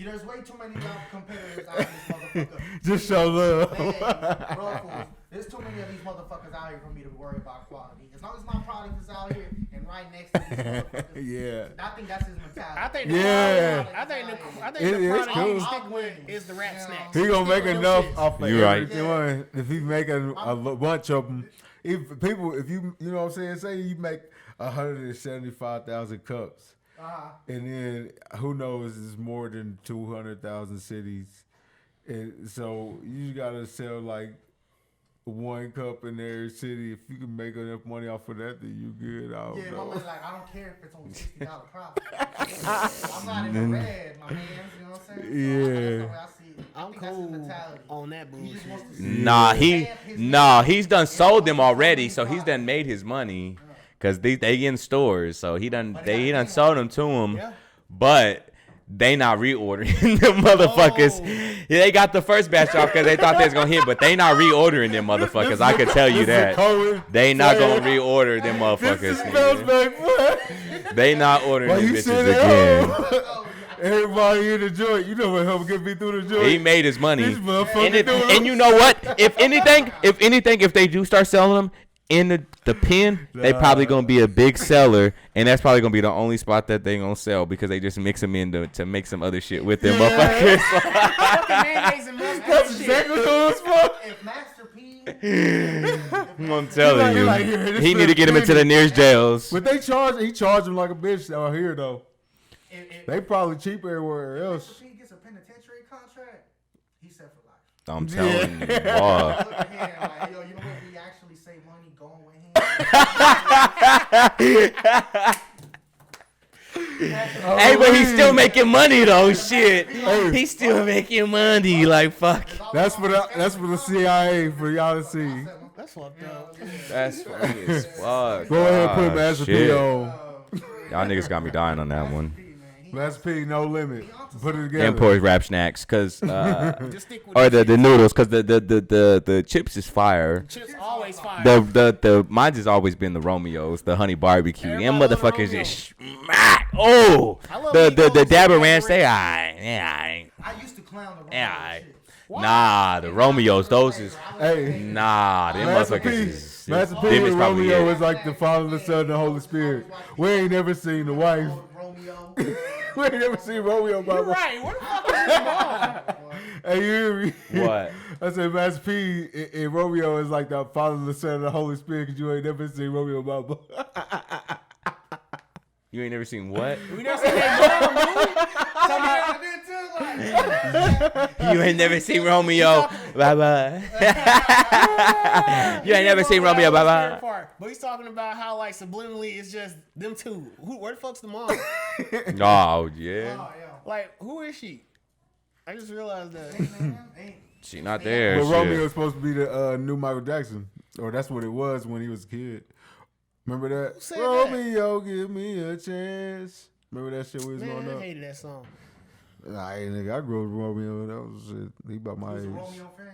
There's way too many competitors out in this motherfucker. Just show love. Man, bro, fools. There's too many of these motherfuckers out here for me to worry about quality. As long as my product is out here and right next to these motherfuckers, Yeah. I think that's his mentality. I think the Yeah. product, I think It the is product cool. he stick with is the rap snacks. He gonna make Stick with them enough shits. off of You right. every one. If he making a bunch of them, if you know what I'm saying, say you make 175,000 cups, and then who knows, it's more than 200,000 cities, and so you gotta sell like one cup in every city. If you can make enough money off of that, then you good. I don't Yeah, my know. man's like, I don't care if it's only $60 profit. I'm not in the red, my man. You know what I'm saying? So Yeah. that's the way I see it. I I'm think that's his cool mentality. on that He just wants bullshit. to see He's done sold them already, so he's done made his money because they in stores, so he done sold them to him, Yeah. but they not reordering them motherfuckers. Oh. Yeah, they got the first batch off because they thought they was gonna hit, but they not reordering them motherfuckers. I could tell you that they not gonna reorder them motherfuckers. nigga. They not ordering Why them you bitches sit again. Everybody in the joint, you know what help get me through the joint. He made his money, This motherfucker doing and you know what? If anything, if they do start selling them in the pen, they probably gonna be a big seller, and that's probably gonna be the only spot that they gonna sell because they just mix them in to make some other shit with them motherfuckers. Fucking mayonnaise and mustard That's and shit. exactly what it was for. If Master P, I'm telling you, like, here, this he need to get him into the nearest jails. But he charged him like a bitch out here though. if They probably cheap everywhere Master else. P gets a penitentiary contract, he's set for life. I'm telling you, boy. Look at him like, yo, you know what? We actually save money going with him. Hey, but he's still making money though. Shit, he's still making money. Like fuck. That's for the CIA for y'all to see. That's fucked up. That's funny as fuck. Go ahead and put Master P shit. on. Y'all niggas got me dying on that one. Master P, no limit. Put it together. Import rap snacks, cause Just stick with or the the noodles, cause the chips is fire. chips always fire. The mine's has always been the Romeos, the honey barbecue. Them Everybody love motherfuckers Romeo. just smack. Oh, I love the Migos Dabber and Ranch, they Ranch. aight. I used to clown the Yeah, Romeo aight. shit. Nah, the Romeos, those is Hey, nah. Them Master motherfuckers P, is Master P them is and probably Romeo it. is like the Father, the Son, and the Holy Spirit. We ain't never seen the wife. Romeo. We ain't never seen Romeo by You're right. Where the fuck is his mom? Hey, you hear me? What? I said Master P and Romeo is like the Father, the Son, and the Holy Spirit because you ain't never seen Romeo Baba. You ain't never seen what? We never seen that mom, dude. I did too. Like, You ain't never seen Romeo. Bye bye. You ain't never seen Romeo. Bye bye. But he's talking about how like subliminally it's just them two. Where the fuck's the mom? Oh yeah, oh, yeah. Like who is she? I just realized that. Ain't she not there. But shit. Romeo is supposed to be the new Michael Jackson, or that's what it was when he was a kid. Remember that? Who said that? Romeo, give me a chance. Remember that shit we was Man, going I up? hated that song. Nah, nigga, I grew up with Romeo. That was shit. He about my he was a age. Romeo fan?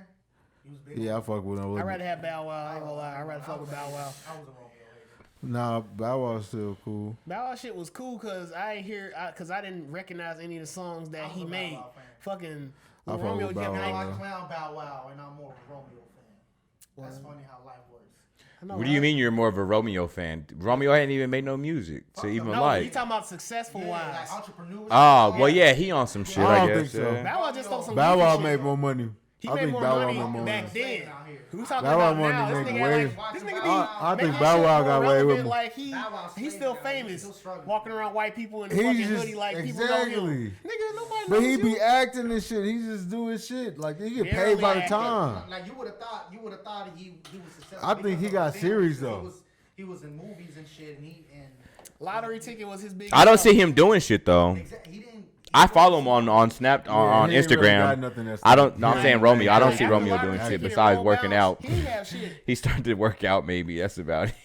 He was big. Yeah, I fuck with him. I'd rather have Bow Wow. I ain't gonna lie. I'd rather fuck with Bow Wow. I was a Romeo hater. Nah, Bow Wow's still cool. Bow Wow shit was cool because I ain't hear because I didn't recognize any of the songs that he was a Bow made. Wow fan. Fucking I fuck Romeo with Bow kept Wow. I making. like clown Bow Wow, and I'm more of a Romeo fan. That's funny how life works. I know, What do you right? mean you're more of a Romeo fan? Romeo hadn't even made no music to even No, you like. talking about successful Yeah, wise. like entrepreneurs. Oh well, yeah, he on some shit. I I don't guess. think so. Yeah. Bow Wow just throw some Bow goofy Wow shit. made more money. He I made think more Bow Wow money made more back money. then. Who we talking Bow Wow about money now? This make nigga way- like this nigga I be think making Bow shit Wow more got way with relevant, more. like Bow Wow's he's slave still now, famous, he's still struggling. walking around white people in the He's fucking just- hoodie like people know exactly. him. Nigga, nobody But knows he you. be acting and shit. He just doing shit. Like he get Barely paid by the acting. time. Like you would have thought he was successful. I think he because got of the series, film. though. He was in movies and shit, and Lottery ticket was his big. I don't sell. see him doing shit though. he didn't. I follow him on Snap on he ain't really got Instagram. nothing that's I don't. No, I'm like- saying Romeo. I don't see After Romeo lottery doing shit ticket besides roll working bounce, out. He ain't have shit. He started to work out. Maybe that's about it.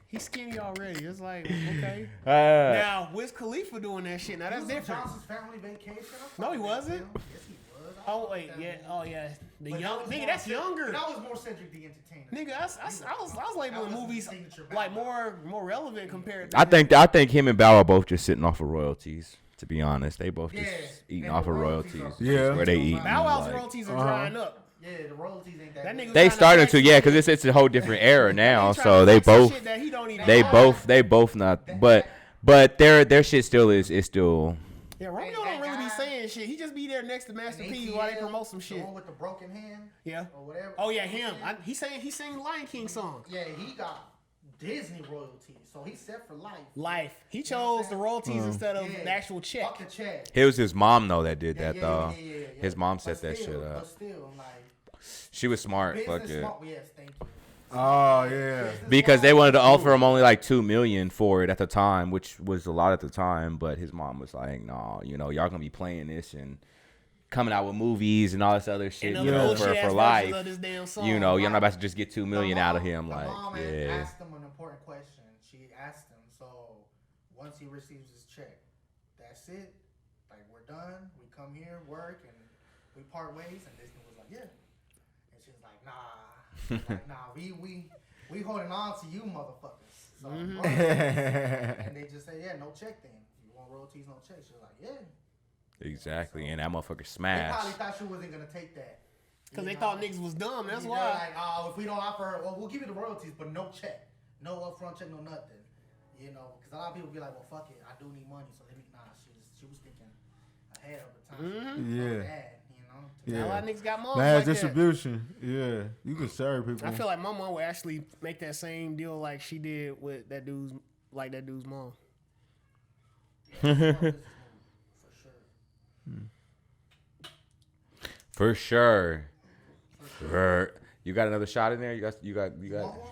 He's skinny already. It's like okay. Uh, Now Wiz Khalifa doing that shit. Now that's He was on different. Johnson's Family Vacation. I No, he fucking wasn't. with him. Yes, he was. I Oh fuck wait, that yeah. movie. Oh yeah. The But young was nigga. more That's Cedric- younger. That was more Cedric the Entertainer. Nigga, I was labeling was movies his signature like Bow Wow. more relevant compared to. I think him and Bow are both just sitting off of royalties. To be honest, they both just eating and off the of royalties royalties. are- Yeah. where they eat. Bow Wow's Like, royalties are drying up. Yeah, the royalties ain't that. That good. nigga they trying to started flex to, yeah, because it's a whole different era now. He trying So to they flex some both shit that he don't even they own. both not. But their shit still is still. Yeah, Romeo don't really be saying shit. He just be there next to Master And P ATL, while they promote some The shit. one with the broken hand. Yeah. Or whatever. Oh yeah, him. He sang Lion King song. Yeah, he got Disney royalties, so he's set for life. Life. He chose the royalties instead of Yeah. the actual check. Fuck the check. It was his mom though that did Yeah, that though. yeah. His mom But set that still- shit up. But still, like She was smart. Fuck business it. smart. Yes, thank you. Oh yeah. Business Because they smart. wanted to offer him only like $2 million for it at the time, which was a lot at the time. But his mom was like, "No, y'all gonna be playing this and coming out with movies and all this other shit, And you other know, bullshit ass for versions life. of this damn song. You're not about to just get $2 million The out of mom- him, the like, mom yeah." asked him an important question. She asked him, so once he receives his check, that's it. Like we're done. We come here, work, and we part ways. And Disney was like, yeah. And she was like, nah, like, nah. We holding on to you, motherfuckers. So and they just say, yeah, no check then. You want royalties, no check. She was like, yeah. Exactly, and that motherfucker They smashed. probably thought she wasn't gonna take that. Because You they know? thought niggas was dumb. That's They're why. like, oh, if we don't offer her, well, we'll give you the royalties, but no check. No upfront check, no nothing. You know, because a lot of people be like, well, fuck it. I do need money. So let me, she was thinking ahead of the time. Yeah. That, you know? Yeah. A lot of niggas got moms Mass like that. distribution. Yeah. You can serve people. I feel like my mom would actually make that same deal like she did with that dude's mom. For sure. For sure. You got another shot in there? You got. Want one?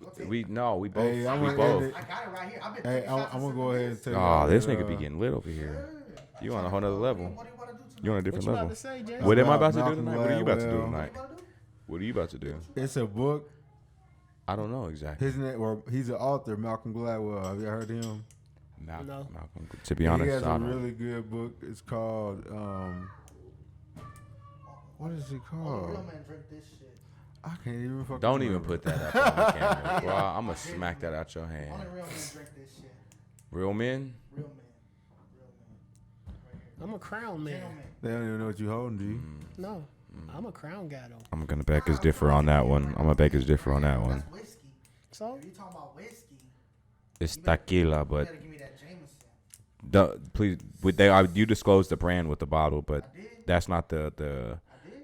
What's it? We both. Hey, I'm we gonna both. end it. I got it right here. I've been Hey, taking I'm shots gonna since go the ahead and beginning. take Oh, this out, nigga be getting lit over here. You on a whole nother level. What do you want to do tonight? You on a What different you about level. to say, Jay? What am I about to do Malcolm tonight? What are you about to do Gladwell. tonight? What are you about to do? It's a book. I don't know exactly. His name, or he's an author, Malcolm Gladwell. Have you heard of him? No. Malcolm. To be He honest, has I a don't. really good book. It's called what is it Only called? real men drink this shit. I can't even fucking Don't even remember. put that up on the camera. Bro, I'm gonna smack that out your hand. Only real men drink this shit. Real men? Real men. Right here. I'm a crown man. Gentlemen. They don't even know what you holding, G. No, I'm a crown guy though. I'm gonna beg his differ on that one. I'm gonna beg his differ on that one. That's whiskey. So If you talking about whiskey, It's tequila, you but better give me that Jameson. please, you disclosed the brand with the bottle, but I did. that's not the. I did.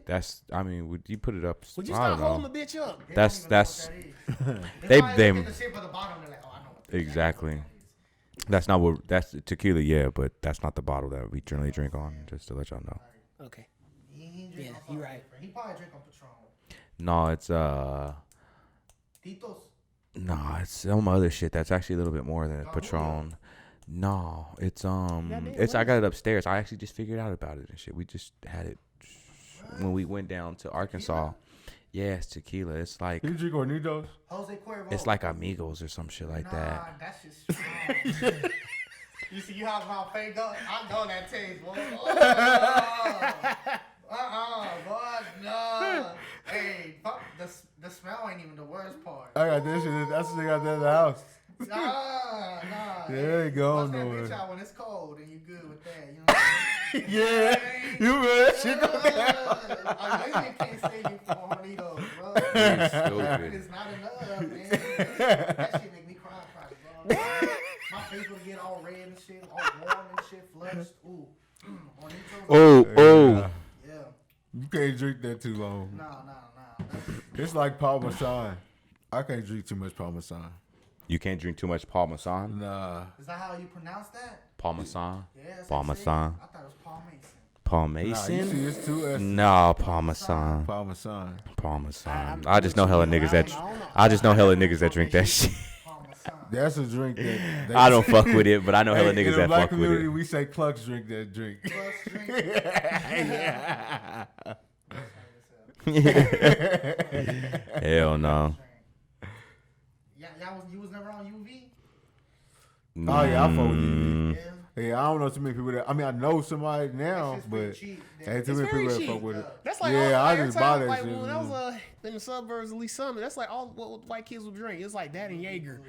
That's. I mean, would you put it up? would you I stop don't holding know. the bitch up? They That's- don't even know that's- what that is. they- probably they- look at the shape of the bottle, they're like, oh, I know what that Exactly. is. That's not what. That's tequila, yeah, but that's not the bottle that we generally drink on. Just to let y'all know. Okay. He drink Yeah, on you something right. different. He probably drink on Patron. No, it's Tito's. No, it's some other shit that's actually a little bit more than Patron. No, it's I got it upstairs. I actually just figured out about it and shit. We just had it when we went down to Arkansas. Yeah, it's tequila. It's like You drink Hornitos? Jose Cuervo. it's like Amigos or some shit like that. That's just strong. You see, you have my face go. I go that taste, boy. Boy, no. Hey, fuck, the smell ain't even the worst part. I got this shit. That's what they got there in the house. Nah. There you go, Bust that nowhere. bitch out when it's cold and you good with that. You know what I'm saying? Yeah. You remember that shit? I know you can't save me from Hornitos, bro. Stupid. It's not enough, man. That shit make me cry, bro. My face would get all red and shit, all warm and shit, flushed. Ooh. Hornitos. Oh. Yeah. You can't drink that too long. No. It's like Parmesan. I can't drink too much Parmesan. You can't drink too much Parmesan? Nah. Is that how you pronounce that? Parmesan? Yeah. Parmesan. I thought it was Paul Mason. Paul Nah, you Mason? see, it's two S's. No, Parmesan. Parmesan. Parmesan. I just know hella niggas that drink that shit. That's a drink that I don't fuck with it, but I know hella Hey, niggas in the that black fuck with community, it. we say clucks drink that drink. Hell no. You was never on UV? Oh yeah, I fuck with you. Yeah. Yeah, I don't know too many people that. I mean, I know somebody now, It's but cheap. ain't too It's many very people that cheap. fuck with it. That's like Yeah, all, I every just time, buy that like shit. when I was in the suburbs of Lee Summit, that's like all what white kids would drink. It's like that and Jaeger.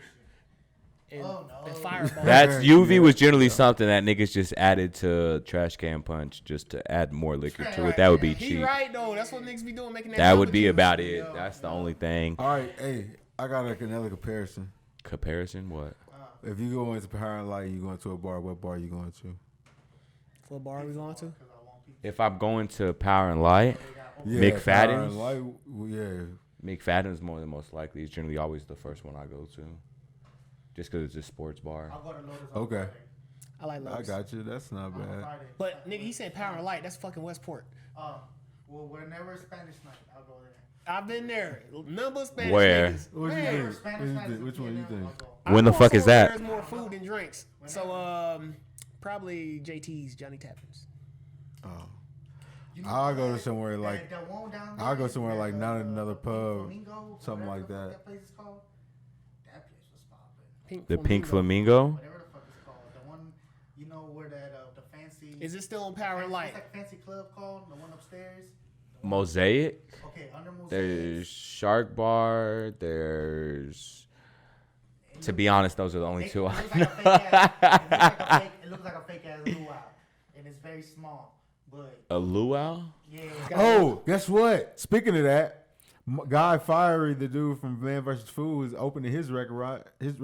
And, and Fireball. That's UV Yeah. was generally something that niggas just added to trash can punch just to add more liquor to it. That would be He cheap. right though. That's what niggas be doing, making that. That would Jamba be juice. about it. That's the only thing. All right, hey, I got like another comparison. Comparison? What? If you go into Power and Light, you going to a bar. What bar you going to? What bar are we going to? If I'm going to Power and Light, Yeah, McFadden's? Power and Light, yeah. McFadden's more than most likely. It's generally always the first one I go to. Just because it's a sports bar. I'll go to Lotus on Okay, Friday. I like I Lowe's. got you. That's not On bad. Friday. But nigga, he said Power and Light. That's fucking Westport. Well, whenever it's Spanish night, I'll go there. I've been there. None but Spanish Where? niggas. What you Man, think? Spanish night is Which one you think? I'll go. When the I'm fuck going is that? somewhere There's more food and drinks. So probably JT's, Johnny Tappins. Oh, You know I'll go that- to somewhere like that one down I'll go there, somewhere like not another Pink pub, Flamingo, something whatever like the fuck that. That place is called. That place was popping. Pink The Pink Flamingo? Whatever the fuck it's called. The one, you know where that the fancy. Is it still on Power and Light? What's that fancy club called? The one upstairs. Mosaic? Okay, under Mosaic. There's Shark Bar. There's. To be honest, those are the only two I know. It looks like a fake ass luau, and it's very small. But A luau? yeah, Oh, guess what? Speaking of that, Guy Fiery, the dude from Man vs. Food, is opening his restaurant. It's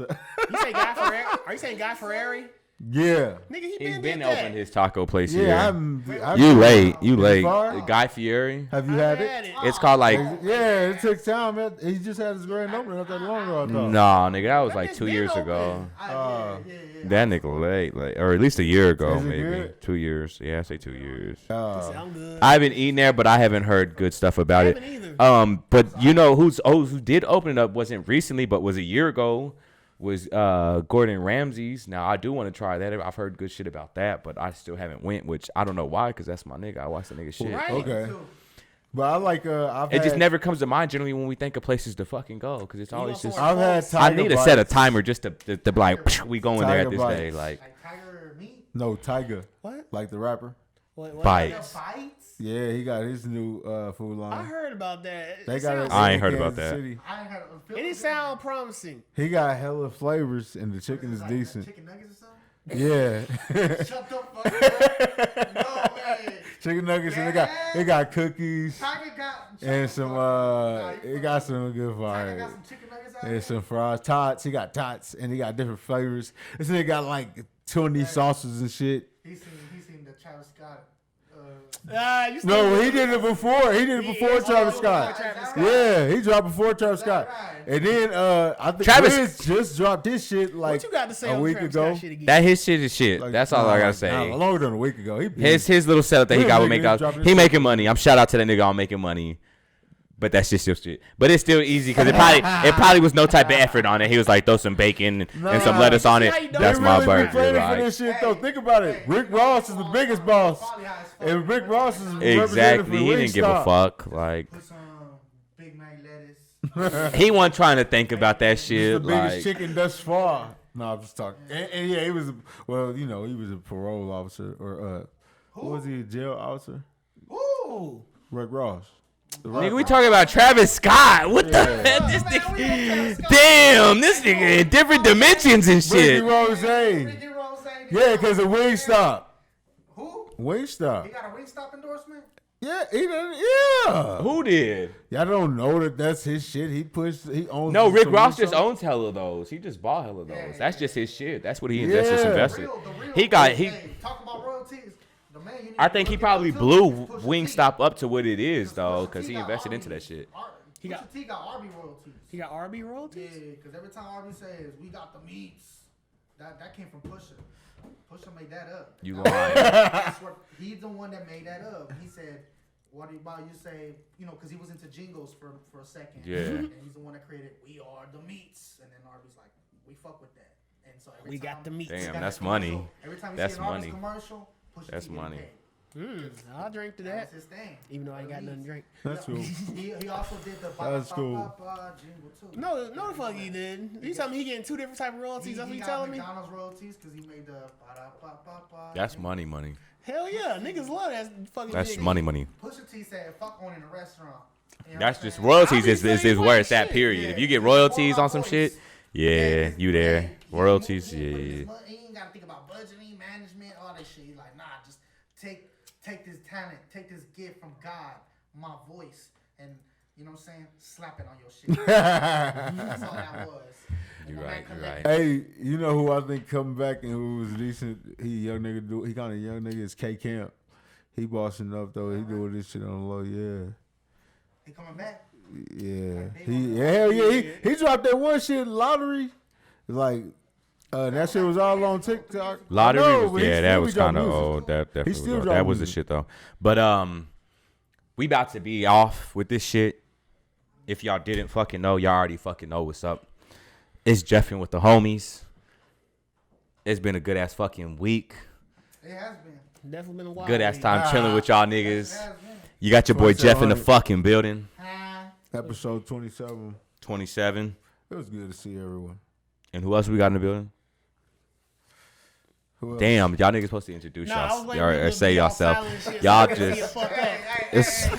a You say Guy Ferrari? Are you saying Guy Ferrari? yeah, Nigga, he He's been been did that. opened his taco place yeah. here. You late. You Is it late. far? Guy Fieri? Have you I've had it? It's called like. Yeah, it took time. He just had his grand opening not that long ago. I thought. Nah, nigga, that was That like bitch 2 been years open. ago. yeah. That nigga late, like, or at least a year ago, Is it maybe good? 2 years. Yeah, I say 2 years. I'm good. I haven't eaten there, but I haven't heard good stuff about it. haven't either. But you know who did open it up wasn't recently, but was a year ago. Was Gordon Ramsay's. Now I do want to try that. I've heard good shit about that, but I still haven't went, which I don't know why, because that's my nigga. I watch the nigga shit. Right. Okay, but I like. It just never comes to mind generally when we think of places to fucking go, because it's always know just. someone- I've had. I Tiger need to set a bites. timer just to be like, we going there at Tiger this bites. day, like Like Tiger meat. No, Tiger, What? like the rapper. What? bites. Bites. Yeah, he got his new food line. I heard about that. They It got sounds- it. I ain't in heard about Kansas that. City. I ain't had a It didn't sound promising. He got hella flavors, and the chicken is Like decent. Chicken nuggets or something. Yeah, Shut the fuck up. No way. chicken nuggets, and they got cookies Tiger got and some. It got some good Tiger fire. got some chicken nuggets out And there. some fries, tots. He got tots, and he got different flavors. This nigga got like 20 sauces and shit. He seen the Travis Scott. You still No, good. he did it before. He did it before Travis Scott. Travis Scott. Yeah, he dropped before Travis Scott. right? And then I think Travis- Wiz just dropped his shit like What you got to say a on week Travis ago. Scott shit again? That his shit is shit. Like, That's all nah, I gotta nah, say. longer than a week ago. His little setup that he Real got with nigga McDonald's. dropping He his making money. I'm shout out to that nigga on making money. But that's just still shit. But it's still easy because it probably was no type of effort on it. He was like throw some bacon and some Nah. lettuce on See it. how you know That's he my really burger. Planning for Like, this shit though. Think about it. Rick Ross is the biggest boss, and Rick Ross is representative exactly. for He didn't give a Wingstop. fuck. Like Put some Big Mac lettuce. he wasn't trying to think about that He's the shit. biggest Like chicken thus far. No, I'm just talking. And yeah, he was. Well, you know, he was a parole officer, or what was he? A jail officer? Ooh. Rick Ross. The nigga, rapper. we talking about Travis Scott. What the heck? This nigga, damn, this nigga in different dimensions and Ricky shit. Rose. Ricky Rose. Yeah, because of Wingstop. Who? Wingstop. He got a Wingstop endorsement? Yeah, he done, yeah. Who did? Y'all don't know that that's his shit. He owns. No, Rick some Ross just Wingstop. owns hella of those. He just bought hella of those. Yeah, That's just his shit. That's what he Yeah. invested. The real He got Rose. he. Talk about royalties. The I think he probably blew Wingstop up to what it is though, because he invested into that shit. Pusha T got Arby royalties. He got Arby royalties? Yeah, because every time Arby says, we got the meats, that came from Pusha. Pusha made that up. You lying. He's the one that made that up. He said, what about you say, because he was into jingles for a second. Yeah. And he's the one that created, we are the meats. And then Arby's like, we fuck with that. And so we got the meats. Damn, that's money. Every time you That's see an Arby's money. commercial, Pusha That's T money. paid. I'll drink to That's that. his thing. Even though I ain't got nothing to drink. That's cool. He also did the That's cool. jingle too. No, the fuck he did. You tell me he getting 2 different type of royalties. That's what you telling me? He got McDonald's royalties because he made the ba-da-ba-ba-ba. That's money. Hell yeah, niggas love that fucking. That's jingle. money. Pusha T said, "Fuck owning a restaurant." You know That's what I'm just saying? royalties is saying where it's shit. at. Period. Yeah. If you get royalties on some Voice. shit, yeah, you there. Royalties, He yeah. ain't gotta think about budgeting, management, all that shit. He's like, nah, just take this talent, take this gift from God, my voice, and you know what I'm saying, slap it on your shit. That's all that was. You're right. Hey, you know who I think coming back and who was decent? He kind of young nigga is K Camp. He bossing up though. He doing this shit on the low, yeah. He coming back? Yeah. Hell yeah. He dropped that one shit lottery. Like that shit was all on TikTok. Lottery No, was, but yeah, he that still was drop kind of music. old. That definitely was still old. drop That was the music. shit though. But we about to be off with this shit. If y'all didn't fucking know, y'all already fucking know what's up. It's Jeffin with the homies. It's been a good ass fucking week. It has been. Definitely been a while. Good ass time chilling with y'all niggas. It has been. You got your boy Jeff in the 2700. fucking building. Episode 27. 27. It was good to see everyone. And who else we got in the building? Who else? Damn, y'all niggas supposed to introduce Nah, I was y'all waiting or for you to say be all yourself. silent and shit, Y'all so I can see just the fuck up. It's- Nah,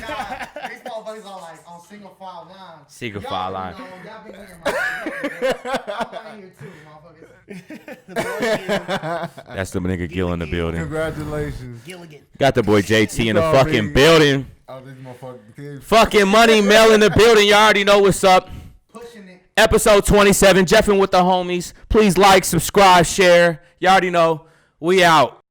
these motherfuckers are like on single file line. Single Y'all file already line. know, y'all been hearing my shit. I'm here too, motherfuckers. That's the nigga Gil in the building. Congratulations. Gilligan. Got the boy JT in the No, fucking big. building. Oh, this motherfucking kid. Fucking Money Mel in the building. Y'all already know what's up. Pushing it. Episode 27, Jeffin with the homies. Please like, subscribe, share. Y'all already know. We out.